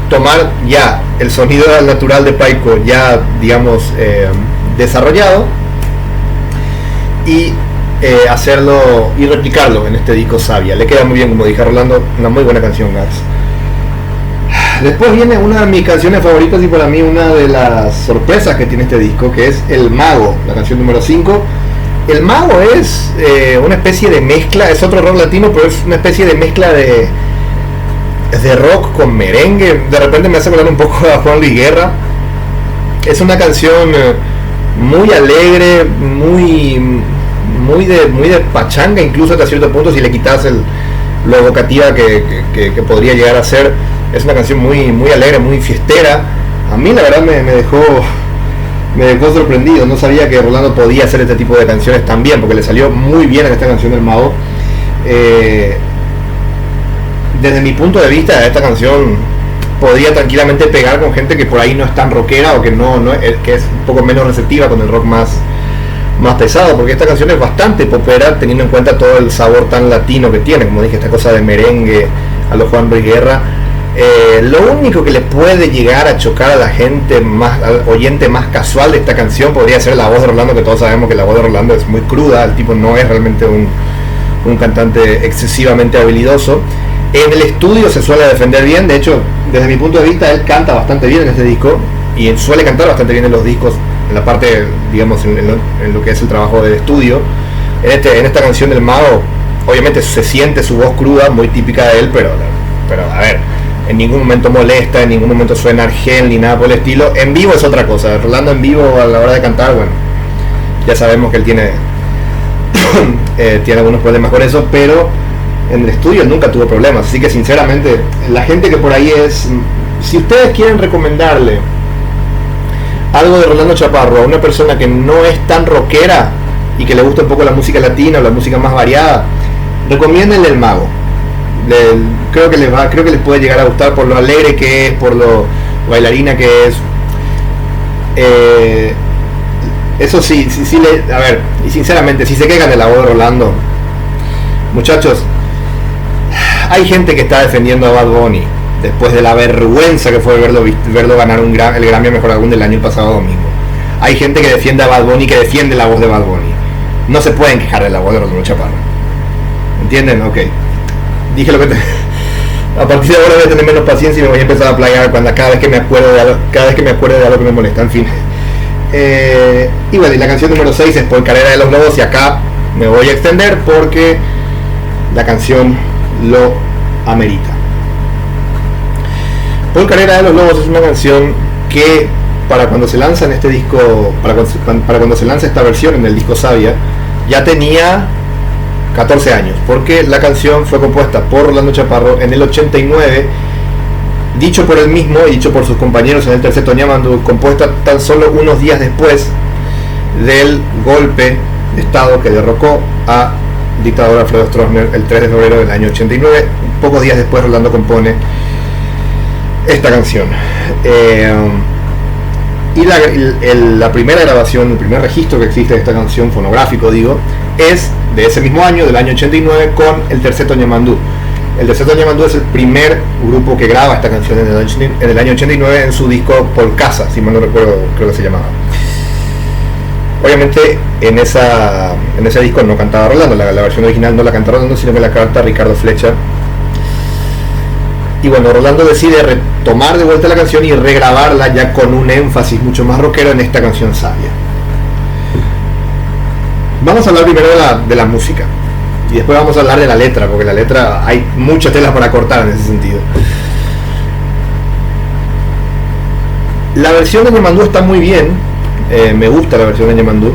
tomar ya el sonido Al Natural de Paico, ya digamos desarrollado, y hacerlo y replicarlo en este disco Savia. Le queda muy bien, como dije Rolando, una muy buena canción, Gags. Después viene una de mis canciones favoritas y para mí una de las sorpresas que tiene este disco, que es El Mago, la canción número 5. El Mago es una especie de mezcla, es otro rock latino, pero es una especie de mezcla de rock con merengue. De repente me hace acordar un poco a Juan Luis Guerra. Es una canción muy alegre, muy de pachanga, incluso hasta cierto punto, si le quitas lo evocativa que podría llegar a ser. Es una canción muy alegre, muy fiestera. A mí la verdad me dejó sorprendido. No sabía que Rolando podía hacer este tipo de canciones tan bien, porque le salió muy bien en esta canción del Mago. Desde mi punto de vista, esta canción podría tranquilamente pegar con gente que por ahí no es tan rockera, o que que es un poco menos receptiva con el rock más pesado, porque esta canción es bastante popera, teniendo en cuenta todo el sabor tan latino que tiene, como dije, esta cosa de merengue a los Juan Luis Guerra. Lo único que le puede llegar a chocar a la gente al oyente más casual de esta canción podría ser la voz de Rolando, que todos sabemos que la voz de Rolando es muy cruda. El tipo no es realmente un cantante excesivamente habilidoso. En el estudio se suele defender bien, de hecho, desde mi punto de vista, él canta bastante bien en este disco, y suele cantar bastante bien en los discos, en la parte, digamos, en lo que es el trabajo del estudio. En esta canción del Mago, obviamente se siente su voz cruda, muy típica de él, pero a ver, en ningún momento molesta, en ningún momento suena argel ni nada por el estilo. En vivo es otra cosa. Rolando en vivo a la hora de cantar, bueno, ya sabemos que él tiene algunos problemas con eso, pero en el estudio él nunca tuvo problemas. Así que sinceramente, la gente que por ahí si ustedes quieren recomendarle algo de Rolando Chaparro a una persona que no es tan rockera y que le gusta un poco la música latina o la música más variada, recomiéndenle El Mago. Creo que les puede llegar a gustar por lo alegre que es, por lo bailarina que es. Eso sí, a ver, y sinceramente, si se quejan de la voz de Rolando, muchachos, hay gente que está defendiendo a Bad Bunny después de la vergüenza que fue verlo ganar el Grammy a Mejor Álbum del año pasado domingo. Hay gente que defiende a Bad Bunny, que defiende la voz de Bad Bunny. No se pueden quejar de la voz de Rolando Chaparro. ¿Entienden? Ok. Dije lo que a partir de ahora voy a tener menos paciencia y me voy a empezar a plagar cada vez que me acuerdo de algo que me molesta, en fin. Y bueno, y la canción número 6 es Polcarera de los Lobos, y acá me voy a extender porque la canción lo amerita. Polcarera de los Lobos es una canción que para cuando se lanza en este disco, para cuando se lanza esta versión en el disco Savia, ya tenía 14 años, porque la canción fue compuesta por Rolando Chaparro en el 89, dicho por él mismo y dicho por sus compañeros en el Terceto Ñamandú, compuesta tan solo unos días después del golpe de Estado que derrocó a dictador Alfredo Stroessner el 3 de febrero del año 89. Pocos días después Rolando compone esta canción. La primera grabación, el primer registro que existe de esta canción, fonográfico digo, es de ese mismo año, del año 89, con el Terceto Ñamandú. El Terceto Ñamandú es el primer grupo que graba esta canción en el año 89 en su disco Por Casa, si mal no recuerdo, creo que se llamaba. Obviamente en ese disco no cantaba Rolando, la versión original no la canta Rolando, sino que la canta Ricardo Flecha. Y bueno, Rolando decide retomar de vuelta la canción y regrabarla ya con un énfasis mucho más rockero en esta canción Savia. Vamos a hablar primero de la música y después vamos a hablar de la letra, porque la letra hay mucha tela para cortar en ese sentido. La versión de Ñamandú está muy bien, me gusta la versión de Ñamandú,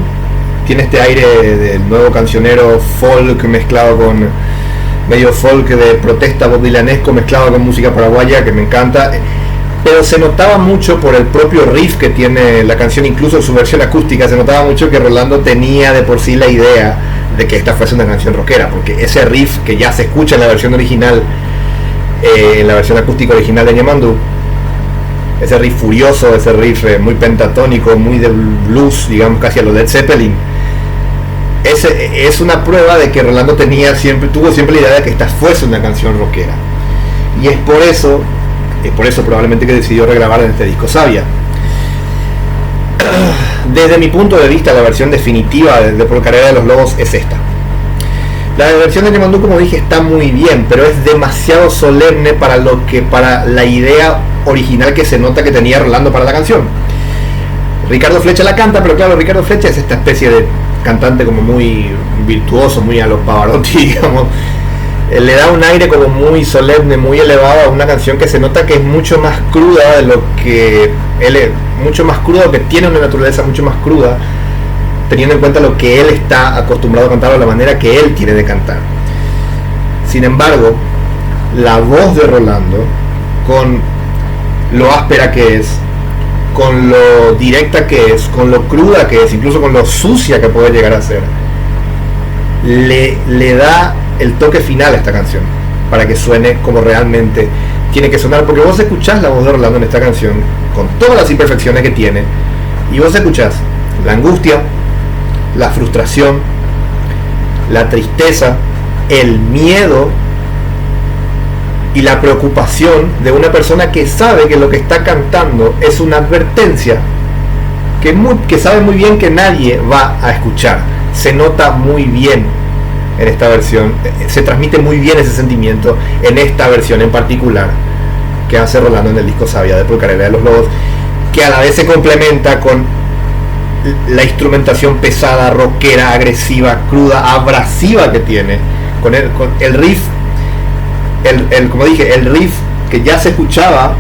tiene este aire del nuevo cancionero folk mezclado con medio folk de protesta bob dylanesco mezclado con música paraguaya, que me encanta, pero se notaba mucho por el propio riff que tiene la canción, incluso en su versión acústica, se notaba mucho que Rolando tenía de por sí la idea de que esta fuese una canción rockera, porque ese riff que ya se escucha en la versión original, en la versión acústica original de Ñamandú, ese riff furioso, ese riff muy pentatónico, muy de blues, digamos casi a lo Led Zeppelin, es una prueba de que Rolando tuvo siempre la idea de que esta fuese una canción rockera, y es por eso probablemente que decidió regrabar en este disco Savia. Desde mi punto de vista, la versión definitiva de Por Carrera de los Lobos es esta. La versión de Ñamandú, como dije, está muy bien, pero es demasiado solemne para la idea original que se nota que tenía Rolando para la canción. Ricardo Flecha la canta, pero claro, Ricardo Flecha es esta especie de cantante como muy virtuoso, muy a los Pavarotti, digamos. Le da un aire como muy solemne, muy elevado a una canción que se nota que es mucho más cruda de lo que él es, mucho más crudo, que tiene una naturaleza mucho más cruda, teniendo en cuenta lo que él está acostumbrado a cantar o la manera que él tiene de cantar. Sin embargo, la voz de Rolando, con lo áspera que es, con lo directa que es, con lo cruda que es, incluso con lo sucia que puede llegar a ser, le da el toque final a esta canción para que suene como realmente tiene que sonar, porque vos escuchás la voz de Rolando en esta canción con todas las imperfecciones que tiene, y vos escuchás la angustia, la frustración, la tristeza, el miedo y la preocupación de una persona que sabe que lo que está cantando es una advertencia, que sabe muy bien que nadie va a escuchar. Se nota muy bien en esta versión, se transmite muy bien ese sentimiento en esta versión en particular que hace Rolando en el disco Savia de Por Carrera de los Lobos, que a la vez se complementa con la instrumentación pesada, rockera, agresiva, cruda, abrasiva que tiene, con el riff, como dije, el riff que ya se escuchaba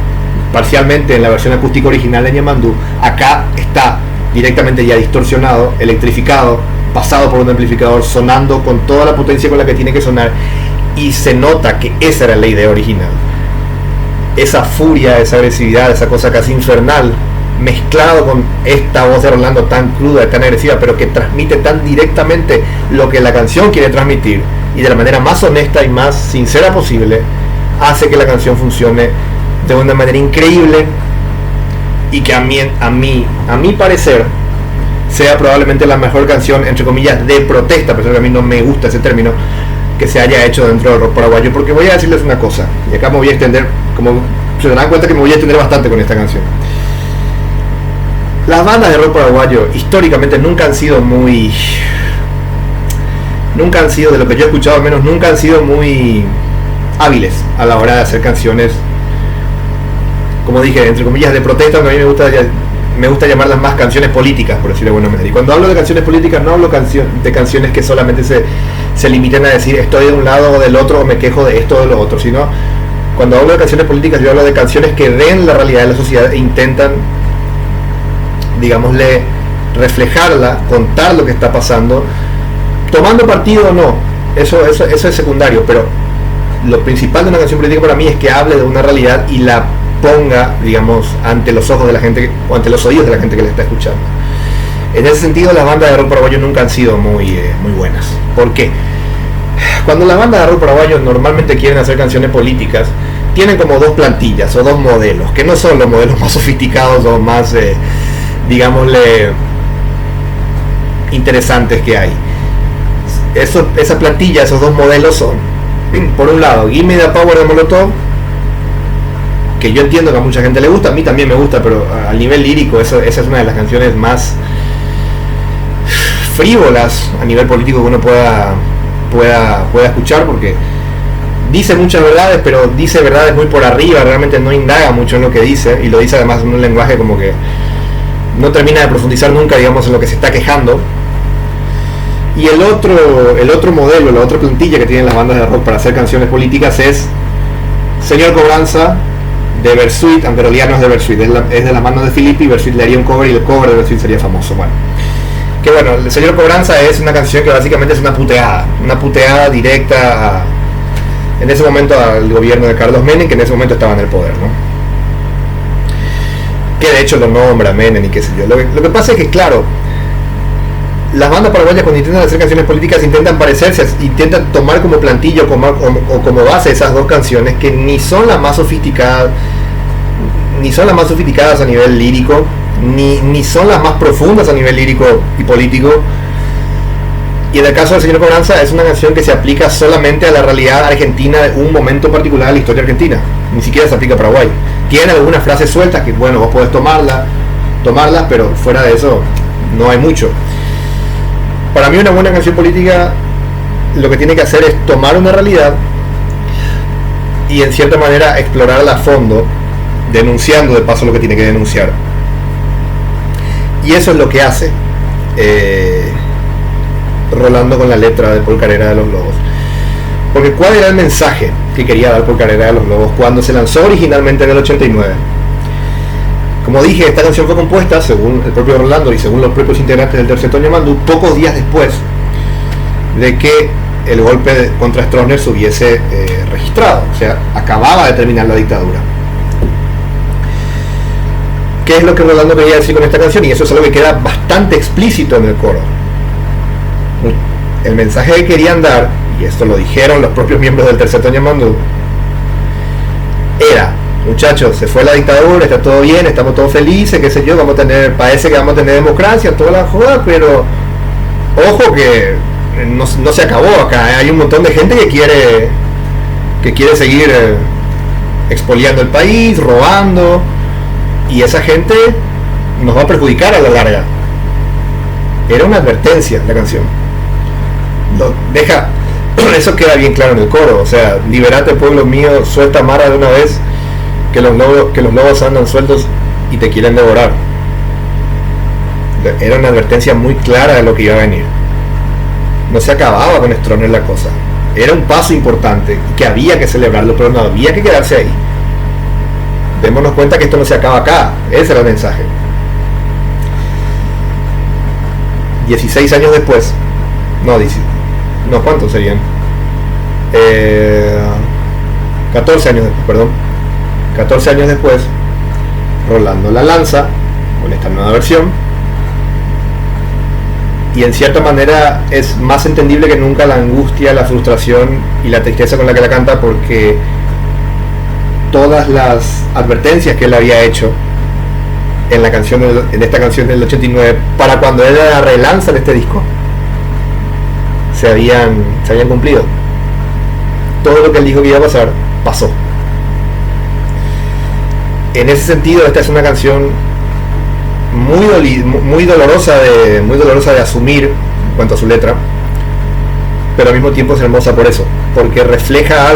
parcialmente en la versión acústica original de Ñamandú, acá está directamente ya distorsionado, electrificado, pasado por un amplificador, sonando con toda la potencia con la que tiene que sonar, y se nota que esa era la idea original. Esa furia, esa agresividad, esa cosa casi infernal, mezclado con esta voz de Rolando tan cruda, tan agresiva, pero que transmite tan directamente lo que la canción quiere transmitir, y de la manera más honesta y más sincera posible, hace que la canción funcione de una manera increíble, y que a mi parecer sea probablemente la mejor canción, entre comillas, de protesta, pero a mí no me gusta ese término, que se haya hecho dentro del rock paraguayo, porque voy a decirles una cosa, y acá me voy a extender, como se darán cuenta que me voy a extender bastante con esta canción. Las bandas de rock paraguayo históricamente nunca han sido, de lo que yo he escuchado al menos, nunca han sido muy hábiles a la hora de hacer canciones, como dije, entre comillas, de protesta, aunque a mí me gusta llamarlas más canciones políticas, por decirlo de alguna manera. Y cuando hablo de canciones políticas, no hablo de canciones que solamente se limiten a decir estoy de un lado o del otro, o me quejo de esto o de lo otro, sino cuando hablo de canciones políticas, yo hablo de canciones que ven la realidad de la sociedad e intentan, digámosle, reflejarla, contar lo que está pasando, tomando partido o no, eso es secundario, pero lo principal de una canción política para mí es que hable de una realidad y la ponga, digamos, ante los ojos de la gente o ante los oídos de la gente que la está escuchando. En ese sentido, las bandas de rock paraguayo nunca han sido muy buenas. ¿Por qué? Cuando las bandas de rock paraguayo normalmente quieren hacer canciones políticas, tienen como dos plantillas o dos modelos, que no son los modelos más sofisticados o más, digámosle, interesantes que hay. Esa plantilla, esos dos modelos son, por un lado, Gimme the Power de Molotov, que yo entiendo que a mucha gente le gusta, a mí también me gusta, pero a nivel lírico esa es una de las canciones más frívolas a nivel político que uno pueda escuchar, porque dice muchas verdades, pero dice verdades muy por arriba, realmente no indaga mucho en lo que dice, y lo dice además en un lenguaje como que no termina de profundizar nunca, digamos, en lo que se está quejando. Y el otro modelo, la otra plantilla que tienen las bandas de rock para hacer canciones políticas es Señor Cobranza de Bersuit, aunque en realidad no es de Bersuit, es de la mano de Filippi. Bersuit le haría un cover y el cover de Bersuit sería famoso. Bueno, que bueno, el Señor Cobranza es una canción que básicamente es una puteada directa en ese momento al gobierno de Carlos Menem, que en ese momento estaba en el poder, ¿no? Que de hecho lo nombra Menem y qué sé yo. Lo que pasa es que, claro, las bandas paraguayas cuando intentan hacer canciones políticas intentan parecerse, intentan tomar como plantillo o como base esas dos canciones que ni son las más sofisticadas a nivel lírico, ni son las más profundas a nivel lírico y político. Y en el caso del Señor Cobranza es una canción que se aplica solamente a la realidad argentina de un momento particular de la historia argentina, ni siquiera se aplica a Paraguay. Tiene algunas frases sueltas que, bueno, vos podés tomarlas, pero fuera de eso no hay mucho. Para mí una buena canción política lo que tiene que hacer es tomar una realidad y en cierta manera explorarla a fondo, denunciando de paso lo que tiene que denunciar. Y eso es lo que hace Rolando con la letra de Paul Carrera de los Lobos. Porque ¿cuál era el mensaje que quería dar Paul Carrera de los Lobos cuando se lanzó originalmente en el 89? Como dije, esta canción fue compuesta, según el propio Rolando y según los propios integrantes del Tercer Toño Mandú, pocos días después de que el golpe contra Stroessner se hubiese registrado. O sea, acababa de terminar la dictadura. ¿Qué es lo que Rolando quería decir con esta canción? Y eso es algo que queda bastante explícito en el coro. El mensaje que querían dar, y esto lo dijeron los propios miembros del Tercer Toño Mandú, era: muchachos, se fue la dictadura, está todo bien, estamos todos felices, qué sé yo, parece que vamos a tener democracia, toda la joda, pero ojo que no se acabó acá, hay un montón de gente que quiere seguir expoliando el país, robando, y esa gente nos va a perjudicar a la larga. Era una advertencia la canción. Eso queda bien claro en el coro, o sea, liberate pueblo mío, suelta Mara de una vez, que los lobos andan sueltos y te quieren devorar. Era una advertencia muy clara de lo que iba a venir. No se acababa con Stroessner la cosa. Era un paso importante que había que celebrarlo, pero no había que quedarse ahí. Démonos cuenta que esto no se acaba acá. Ese era el mensaje. 16 años después, ¿cuántos serían? 14 años después, perdón. 14 años después, Rolando la lanza con esta nueva versión, y en cierta manera es más entendible que nunca la angustia, la frustración y la tristeza con la que la canta, porque todas las advertencias que él había hecho en esta canción del 89 para cuando él la relanza de este disco se habían cumplido. Todo lo que él dijo que iba a pasar pasó. En ese sentido, esta es una canción muy dolorosa de asumir en cuanto a su letra, pero al mismo tiempo es hermosa por eso, porque refleja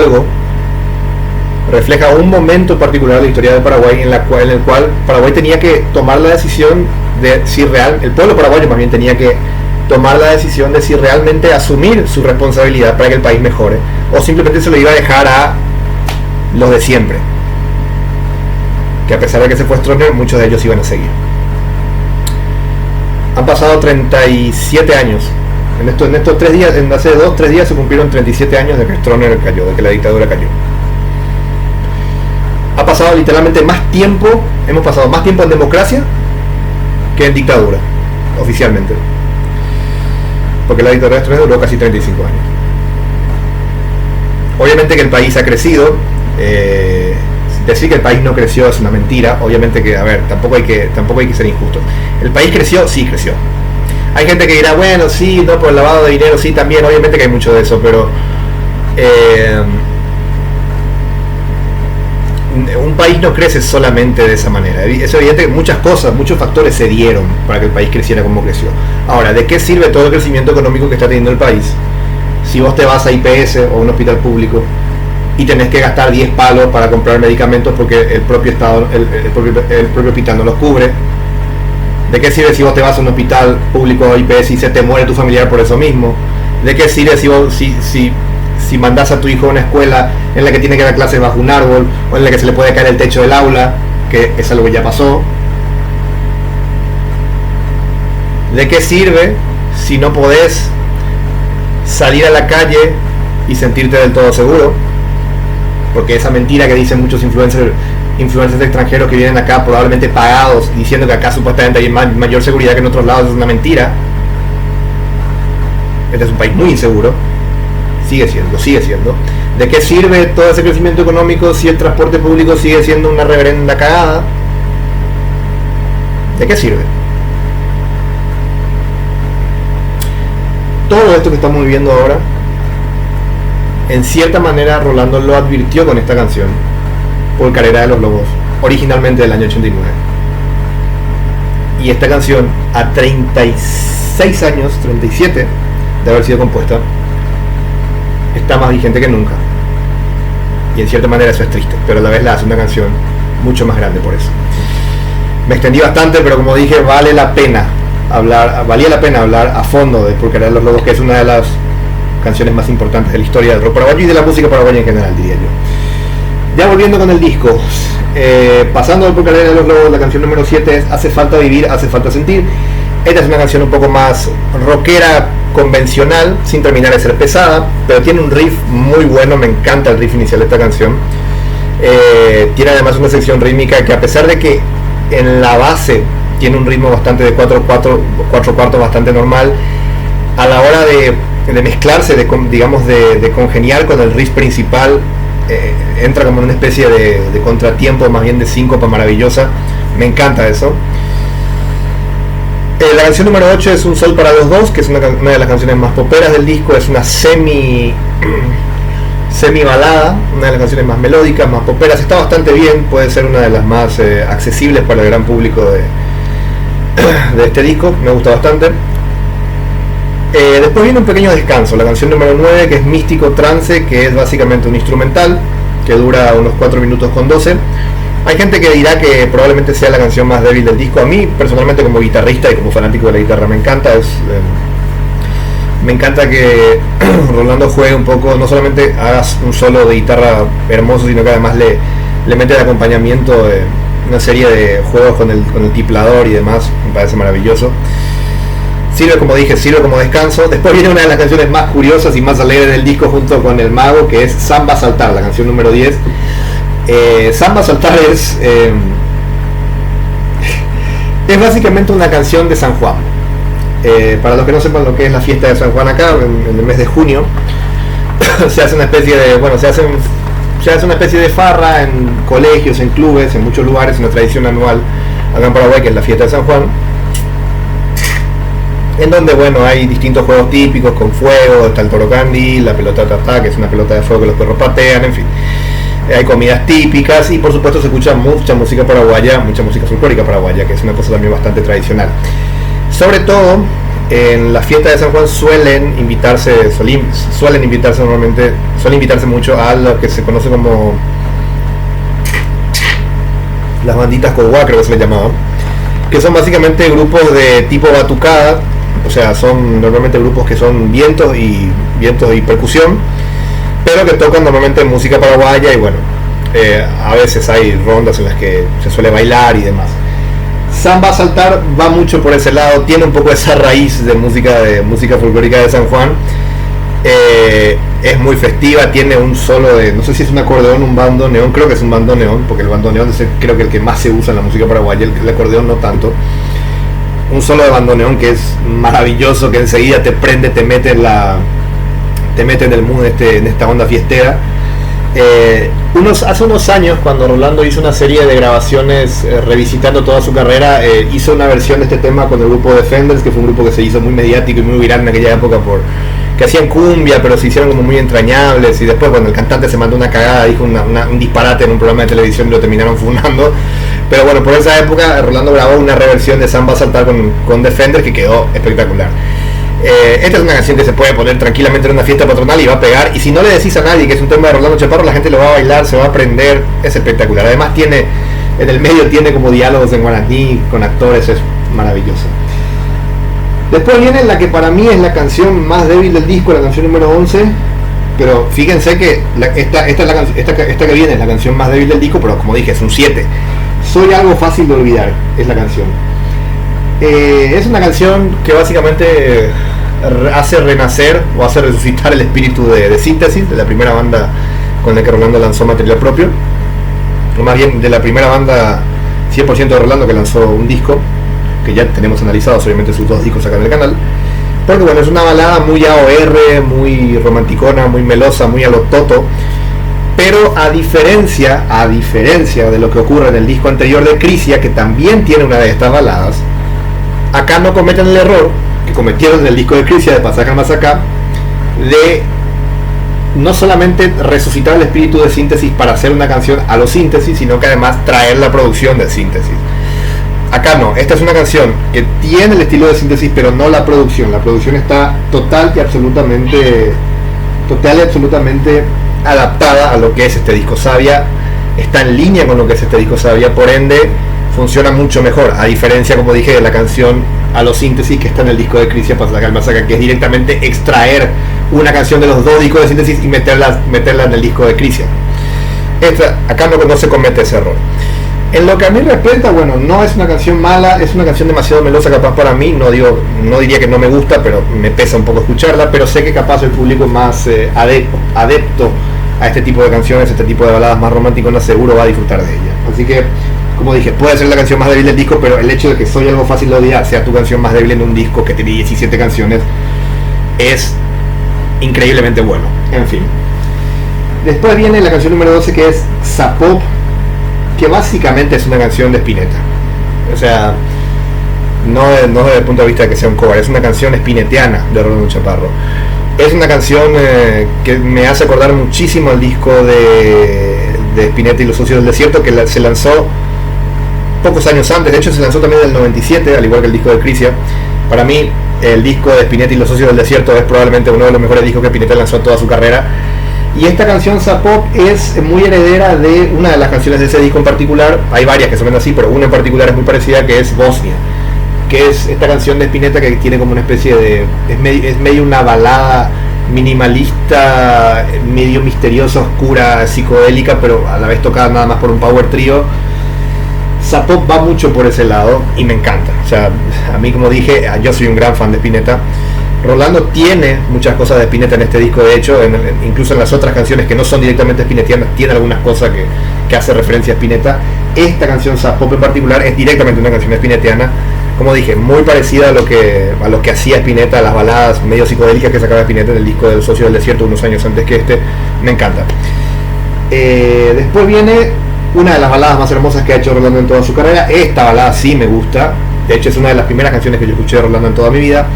un momento particular de la historia de Paraguay en el cual Paraguay tenía que tomar la decisión de si el pueblo paraguayo más bien tenía que tomar la decisión de si realmente asumir su responsabilidad para que el país mejore, o simplemente se lo iba a dejar a los de siempre, que a pesar de que se fue Stroessner, muchos de ellos iban a seguir. Han pasado 37 años En estos 3 días, hace 2-3 días se cumplieron 37 años de que Stroessner cayó, de que la dictadura cayó. Ha pasado literalmente más tiempo, hemos pasado más tiempo en democracia que en dictadura, oficialmente. Porque la dictadura de Stroessner duró casi 35 años. Obviamente que el país ha crecido. Decir que el país no creció es una mentira. Obviamente que, a ver, tampoco hay que ser injusto. El país creció, sí creció. Hay gente que dirá, bueno, sí, no, por el lavado de dinero, sí, también, obviamente que hay mucho de eso, pero un país no crece solamente de esa manera. Es evidente que muchas cosas, muchos factores se dieron para que el país creciera como creció. Ahora, ¿de qué sirve todo el crecimiento económico que está teniendo el país si vos te vas a IPS o a un hospital público y tenés que gastar 10 palos para comprar medicamentos porque el propio estado, el propio hospital no los cubre? ¿De qué sirve si vos te vas a un hospital público o IPS y se te muere tu familiar por eso mismo? ¿De qué sirve si mandás a tu hijo a una escuela en la que tiene que dar clases bajo un árbol o en la que se le puede caer el techo del aula, que es algo que ya pasó? ¿De qué sirve si no podés salir a la calle y sentirte del todo seguro? Porque esa mentira que dicen muchos influencers extranjeros que vienen acá probablemente pagados, diciendo que acá supuestamente hay mayor seguridad que en otros lados, es una mentira. Este es un país muy inseguro. Sigue siendo. ¿De qué sirve todo ese crecimiento económico si el transporte público sigue siendo una reverenda cagada? ¿De qué sirve? Todo esto que estamos viviendo ahora, en cierta manera Rolando lo advirtió con esta canción, por Carrera de los Lobos, originalmente del año 89. Y esta canción, a 36 años, 37 de haber sido compuesta, está más vigente que nunca. Y en cierta manera eso es triste, pero a la vez la hace una canción mucho más grande por eso. Me extendí bastante, pero como dije, valía la pena hablar a fondo de Por Querer los Lobos, que es una de las canciones más importantes de la historia del rock paraguayo y de la música paraguaya en general, diría yo. Ya volviendo con el disco, pasando Por Querer los Lobos, la canción número 7 es Hace falta vivir, hace falta sentir. Esta es una canción un poco más rockera, convencional, sin terminar de ser pesada, pero tiene un riff muy bueno. Me encanta el riff inicial de esta canción. Tiene además una sección rítmica que, a pesar de que en la base tiene un ritmo bastante de 4/4 bastante normal, a la hora de mezclarse, de congeniar con el riff principal, entra como en una especie de contratiempo, más bien de síncopa maravillosa. Me encanta eso. La canción número 8 es Un Sol para los Dos, que es una de las canciones más poperas del disco. Es una semi balada, una de las canciones más melódicas, más poperas. Está bastante bien, puede ser una de las más accesibles para el gran público de este disco. Me gusta bastante. Después viene un pequeño descanso, la canción número 9, que es Místico Trance, que es básicamente un instrumental que dura unos 4 minutos con 12. Hay gente que dirá que probablemente sea la canción más débil del disco. A mí personalmente, como guitarrista y como fanático de la guitarra, me encanta. Me encanta que Rolando juegue un poco, no solamente hagas un solo de guitarra hermoso, sino que además le mete de acompañamiento una serie de juegos con el tiplador y demás. Me parece maravilloso. Sirve, como dije, sirve como descanso. Después viene una de las canciones más curiosas y más alegres del disco, junto con El Mago, que es Samba Saltar, la canción número 10. Samba Saltar es básicamente una canción de San Juan. Para los que no sepan lo que es la fiesta de San Juan acá, en el mes de junio, se hace una especie de farra en colegios, en clubes, en muchos lugares, una tradición anual acá en Paraguay, que es la fiesta de San Juan, en donde, bueno, hay distintos juegos típicos con fuego. Está el toro candy, la pelota tatá, que es una pelota de fuego que los perros patean, en fin. Hay comidas típicas y por supuesto se escucha mucha música paraguaya, mucha música folclórica paraguaya, que es una cosa también bastante tradicional. Sobre todo en la fiesta de San Juan suelen invitarse mucho a lo que se conoce como las banditas coguá, creo que se les llamaba, que son básicamente grupos de tipo batucada. O sea, son normalmente grupos que son vientos y percusión, pero que tocan normalmente música paraguaya. Y bueno, a veces hay rondas en las que se suele bailar y demás. Samba a Saltar va mucho por ese lado, tiene un poco esa raíz de música folclórica de San Juan. Es muy festiva, tiene un solo de, no sé si es un acordeón, un bandoneón, creo que es un bandoneón, porque el bandoneón es creo que el que más se usa en la música paraguaya, el acordeón no tanto. Un solo de bandoneón que es maravilloso, que enseguida te prende, te mete en el mood en esta onda fiestera. Hace unos años, cuando Rolando hizo una serie de grabaciones revisitando toda su carrera, hizo una versión de este tema con el grupo Defenders, que fue un grupo que se hizo muy mediático y muy viral en aquella época que hacían cumbia, pero se hicieron como muy entrañables, y después cuando el cantante se mandó una cagada, dijo un disparate en un programa de televisión y lo terminaron fundando. Pero bueno, por esa época Rolando grabó una reversión de Samba a Saltar con Defenders que quedó espectacular. Esta es una canción que se puede poner tranquilamente en una fiesta patronal y va a pegar, y si no le decís a nadie que es un tema de Rolando Chaparro, la gente lo va a bailar, se va a aprender, es espectacular. Además en el medio tiene como diálogos en guaraní con actores, es maravilloso. Después viene la que para mí es la canción más débil del disco, la canción número 11, pero fíjense que esta que viene es la canción más débil del disco, pero como dije es un 7. Soy algo fácil de olvidar, es la canción. Es una canción que básicamente hace renacer o hace resucitar el espíritu de Síntesis, de la primera banda con la que Rolando lanzó material propio, o más bien de la primera banda 100% de Rolando que lanzó un disco, que ya tenemos analizados obviamente sus 2 discos acá en el canal, porque bueno, es una balada muy AOR, muy romanticona, muy melosa, muy a lo Toto, pero a diferencia de lo que ocurre en el disco anterior de Crisia, que también tiene una de estas baladas, acá no cometen el error que cometieron en el disco de Crisia de Pasacá Masacá, de no solamente resucitar el espíritu de Síntesis para hacer una canción a los Síntesis, sino que además traer la producción de Síntesis. Acá no, esta es una canción que tiene el estilo de Síntesis, pero no la producción. La producción está total y absolutamente adaptada a lo que es este disco Savia, está en línea con lo que es este disco Savia, por ende funciona mucho mejor, a diferencia, como dije, de la canción a los Síntesis que está en el disco de Crisia para sacar Masacre, que es directamente extraer una canción de los 2 discos de Síntesis y meterla en el disco de Crisia. Acá no se comete ese error. En lo que a mí respecta, bueno, no es una canción mala, es una canción demasiado melosa capaz para mí, no diría que no me gusta, pero me pesa un poco escucharla, pero sé que capaz el público más adepto a este tipo de canciones, este tipo de baladas más románticas, seguro va a disfrutar de ella. Así que, como dije, puede ser la canción más débil del disco, pero el hecho de que Soy algo fácil de odiar sea tu canción más débil en un disco que tiene 17 canciones es increíblemente bueno. En fin. Después viene la canción número 12, que es Zapop, que básicamente es una canción de Spinetta. O sea, no desde el punto de vista de que sea un cover, es una canción spinettiana de Rolando Chaparro. Es una canción que me hace acordar muchísimo al disco de Spinetta y los Socios del Desierto, que se lanzó pocos años antes. De hecho se lanzó también en el 97, al igual que el disco de Crisia. Para mí el disco de Spinetta y los Socios del Desierto es probablemente uno de los mejores discos que Spinetta lanzó en toda su carrera. Y esta canción Zapop es muy heredera de una de las canciones de ese disco en particular. Hay varias que son así, pero una en particular es muy parecida, que es Bosnia, que es esta canción de Spinetta que tiene como una especie de... es medio una balada minimalista, medio misteriosa, oscura, psicodélica, pero a la vez tocada nada más por un power trio. Zapop va mucho por ese lado y me encanta. O sea, a mí, como dije, yo soy un gran fan de Spinetta. Rolando tiene muchas cosas de Spinetta en este disco, de hecho, incluso en las otras canciones que no son directamente spinettianas, tiene algunas cosas que hace referencia a Spinetta. Esta canción Zapop en particular es directamente una canción spinettiana, como dije, muy parecida a lo que hacía Spinetta, las baladas medio psicodélicas que sacaba Spinetta en el disco del Socio del Desierto unos años antes que este. Me encanta. Después viene una de las baladas más hermosas que ha hecho Rolando en toda su carrera. Esta balada sí me gusta, de hecho es una de las primeras canciones que yo escuché de Rolando en toda mi vida.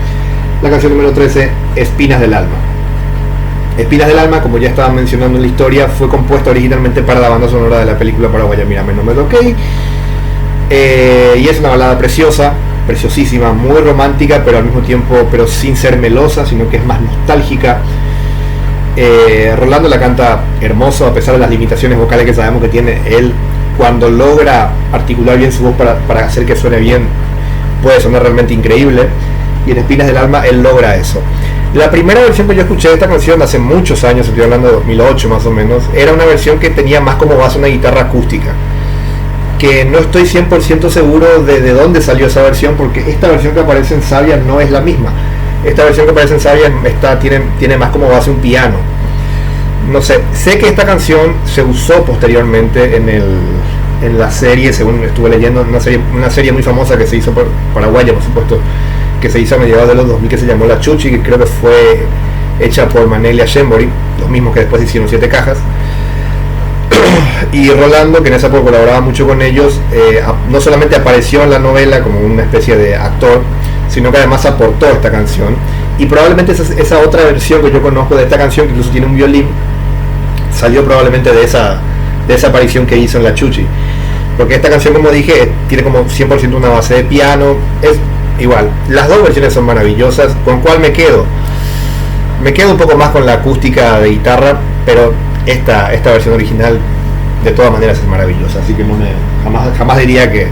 La canción número 13, Espinas del Alma. Espinas del Alma, como ya estaba mencionando en la historia, fue compuesta originalmente para la banda sonora de la película paraguaya Mírame no me toqué. Y es una balada preciosa, preciosísima, muy romántica, pero al mismo tiempo, pero sin ser melosa, sino que es más nostálgica. Rolando la canta hermoso, a pesar de las limitaciones vocales que sabemos que tiene él. Cuando logra articular bien su voz para hacer que suene bien, puede sonar realmente increíble. Y en Espinas del Alma él logra eso. La primera versión que yo escuché de esta canción hace muchos años, estoy hablando de 2008 más o menos, era una versión que tenía más como base una guitarra acústica. que no estoy 100% seguro de dónde salió esa versión, porque esta versión que aparece en Savia no es la misma. Esta versión que aparece en Savia tiene más como base un piano. No sé que esta canción se usó posteriormente en la serie, según estuve leyendo, una serie muy famosa que se hizo por paraguaya, por supuesto, que se hizo a mediados de los 2000, que se llamó La Chuchi, que creo que fue hecha por Manelia Shembori, los mismos que después hicieron 7 cajas. Y Rolando, que en esa época colaboraba mucho con ellos, no solamente apareció en la novela como una especie de actor, sino que además aportó esta canción. Y probablemente esa otra versión que yo conozco de esta canción, que incluso tiene un violín, salió probablemente de esa aparición que hizo en La Chuchi. Porque esta canción, como dije, tiene como 100% una base de piano. Es igual, las dos versiones son maravillosas. ¿Con cuál me quedo? Me quedo un poco más con la acústica de guitarra, pero esta versión original de todas maneras es maravillosa, así que jamás diría que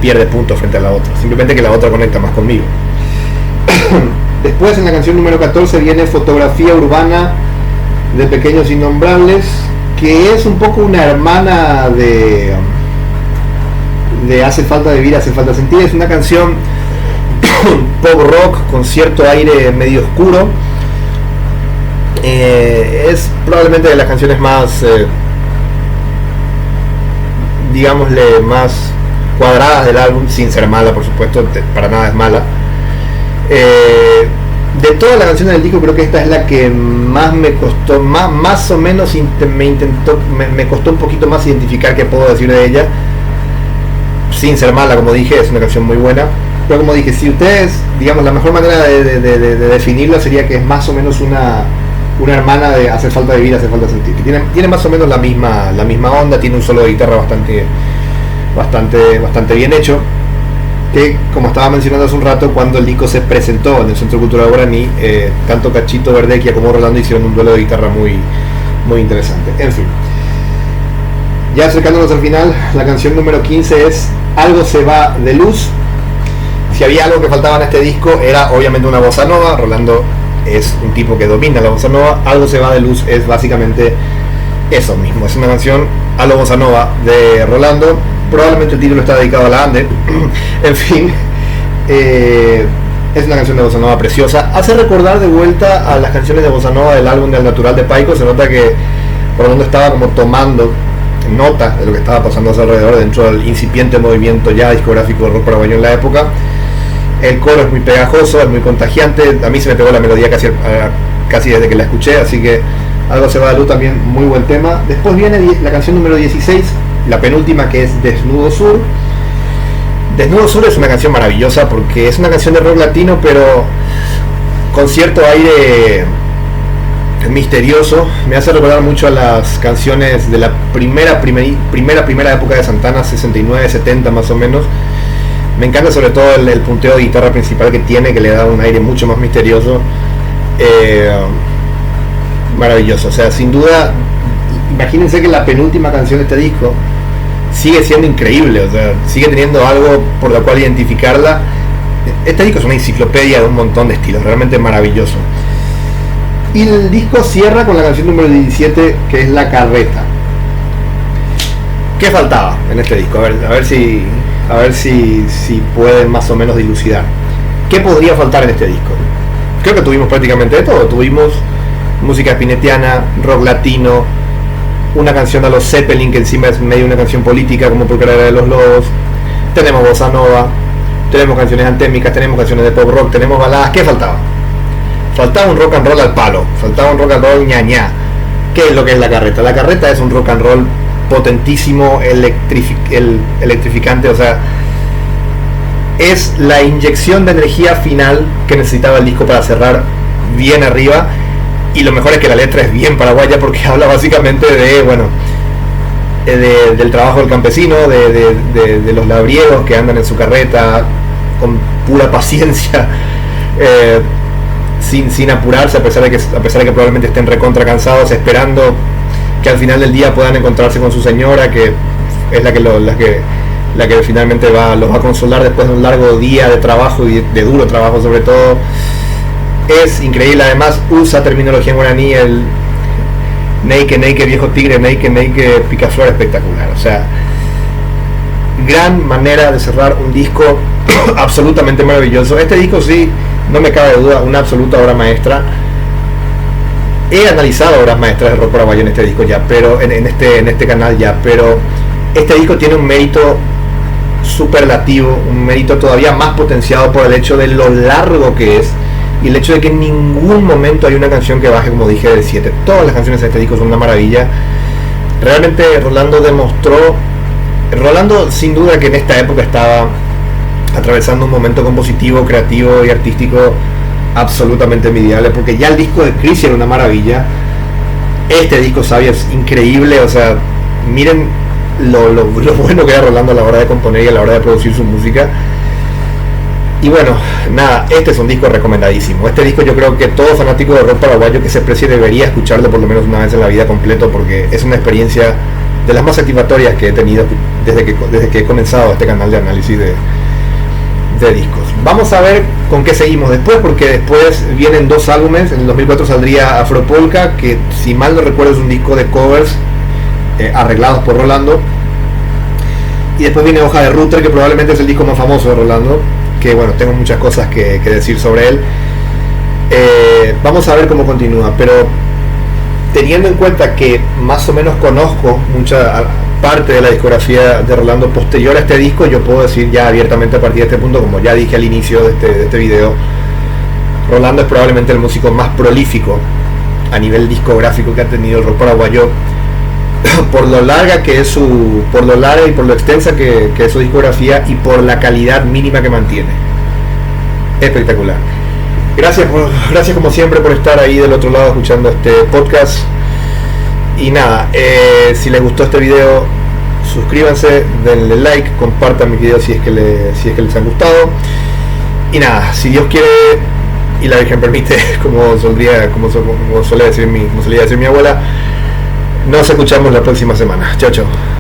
pierde puntos frente a la otra, simplemente que la otra conecta más conmigo. Después, en la canción número 14 viene Fotografía Urbana de Pequeños Innombrables, que es un poco una hermana de Hace Falta Vivir, Hace Falta Sentir. Es una canción pop rock con cierto aire medio oscuro. Es probablemente de las canciones más digámosle más cuadradas del álbum, sin ser mala, por supuesto, para nada es mala. De todas las canciones del disco, creo que esta es la que más me costó, más o menos me costó un poquito más identificar qué puedo decir de ella. Sin ser mala, como dije, es una canción muy buena, pero como dije, si ustedes, digamos, la mejor manera de definirla sería que es más o menos una hermana de Hace Falta Vivir, Hace Falta Sentir, que tiene más o menos la misma onda, tiene un solo de guitarra bastante bien hecho, que, como estaba mencionando hace un rato, cuando el disco se presentó en el Centro Cultural Guaraní, tanto Cachito Verdequia como Rolando hicieron un duelo de guitarra muy interesante. En fin, ya acercándonos al final, la canción número 15 es Algo se va de luz. Si había algo que faltaba en este disco, era obviamente una bossa nova. Rolando es un tipo que domina la bossa nova. Algo se va de luz es básicamente eso mismo, es una canción a la bossa nova de Rolando. Probablemente el título está dedicado a la Ande. En fin, es una canción de bossa nova preciosa. Hace recordar de vuelta a las canciones de bossa nova del álbum del Natural de Paico. Se nota que Rolando estaba como tomando nota de lo que estaba pasando a su alrededor dentro del incipiente movimiento ya discográfico del rock paraguayo en la época. El coro es muy pegajoso, es muy contagiante. A mí se me pegó la melodía casi desde que la escuché, así que Algo se va de luz también, muy buen tema. Después viene la canción número 16, la penúltima, que es Desnudo Sur. Desnudo Sur es una canción maravillosa porque es una canción de rock latino, pero con cierto aire misterioso. Me hace recordar mucho a las canciones de la primera época de Santana, 69, 70 más o menos. Me encanta sobre todo el punteo de guitarra principal que tiene, que le da un aire mucho más misterioso. Maravilloso, o sea, sin duda, imagínense que la penúltima canción de este disco sigue siendo increíble, o sea, sigue teniendo algo por lo cual identificarla. Este disco es una enciclopedia de un montón de estilos, realmente maravilloso. Y el disco cierra con la canción número 17, que es La Carreta. ¿Qué faltaba en este disco? A ver si pueden más o menos dilucidar. ¿Qué podría faltar en este disco? Creo que tuvimos prácticamente de todo. Tuvimos música spinettiana, rock latino, una canción a los Zeppelin, que encima es medio una canción política, como Por Carrera de los Lobos. Tenemos bossa nova, tenemos canciones antémicas, tenemos canciones de pop rock, tenemos baladas. ¿Qué faltaba? Faltaba un rock and roll al palo, faltaba un rock and roll ñañá. ¿Qué es lo que es La Carreta? La Carreta es un rock and roll potentísimo, electrificante, o sea, es la inyección de energía final que necesitaba el disco para cerrar bien arriba. Y lo mejor es que la letra es bien paraguaya, porque habla básicamente del trabajo del campesino, de los labriegos que andan en su carreta con pura paciencia, sin apurarse, a pesar de que probablemente estén recontra cansados, esperando que al final del día puedan encontrarse con su señora, que es la que finalmente los va a consolar después de un largo día de trabajo, y de duro trabajo sobre todo. Es increíble, además usa terminología en guaraní, el neike viejo tigre, neike picaflor, espectacular. O sea, gran manera de cerrar un disco absolutamente maravilloso. Este disco sí, no me cabe duda, una absoluta obra maestra. He analizado obras maestras de rock paraguayo en este disco ya, pero en este canal ya, pero este disco tiene un mérito superlativo, un mérito todavía más potenciado por el hecho de lo largo que es y el hecho de que en ningún momento hay una canción que baje, como dije, del 7. Todas las canciones de este disco son una maravilla. Realmente Rolando sin duda que en esta época estaba atravesando un momento compositivo, creativo y artístico absolutamente envidiable, porque ya el disco de Crisia era una maravilla. Este disco Savia es increíble, o sea, miren lo bueno que era Rolando a la hora de componer y a la hora de producir su música. Y bueno, nada, este es un disco recomendadísimo. Este disco yo creo que todo fanático de rock paraguayo que se precie debería escucharlo por lo menos una vez en la vida completo, porque es una experiencia de las más satisfactorias que he tenido desde que he comenzado este canal de análisis de discos. Vamos a ver con qué seguimos después, porque después vienen 2 álbumes. En el 2004 saldría Afropolka, que si mal no recuerdo es un disco de covers arreglados por Rolando, y después viene Hoja de Router, que probablemente es el disco más famoso de Rolando, que bueno, tengo muchas cosas que decir sobre él. Vamos a ver cómo continúa, pero teniendo en cuenta que más o menos conozco mucha parte de la discografía de Rolando posterior a este disco, yo puedo decir ya abiertamente a partir de este punto, como ya dije al inicio de este video, Rolando es probablemente el músico más prolífico a nivel discográfico que ha tenido el rock paraguayo, por lo larga que es por lo larga y por lo extensa que es su discografía y por la calidad mínima que mantiene. Espectacular. Gracias como siempre por estar ahí del otro lado escuchando este podcast. Y nada, si les gustó este video, suscríbanse, denle like, compartan mi video si es que les han gustado. Y nada, si Dios quiere y la Virgen permite, como solía decir mi abuela, nos escuchamos la próxima semana. Chao, chao.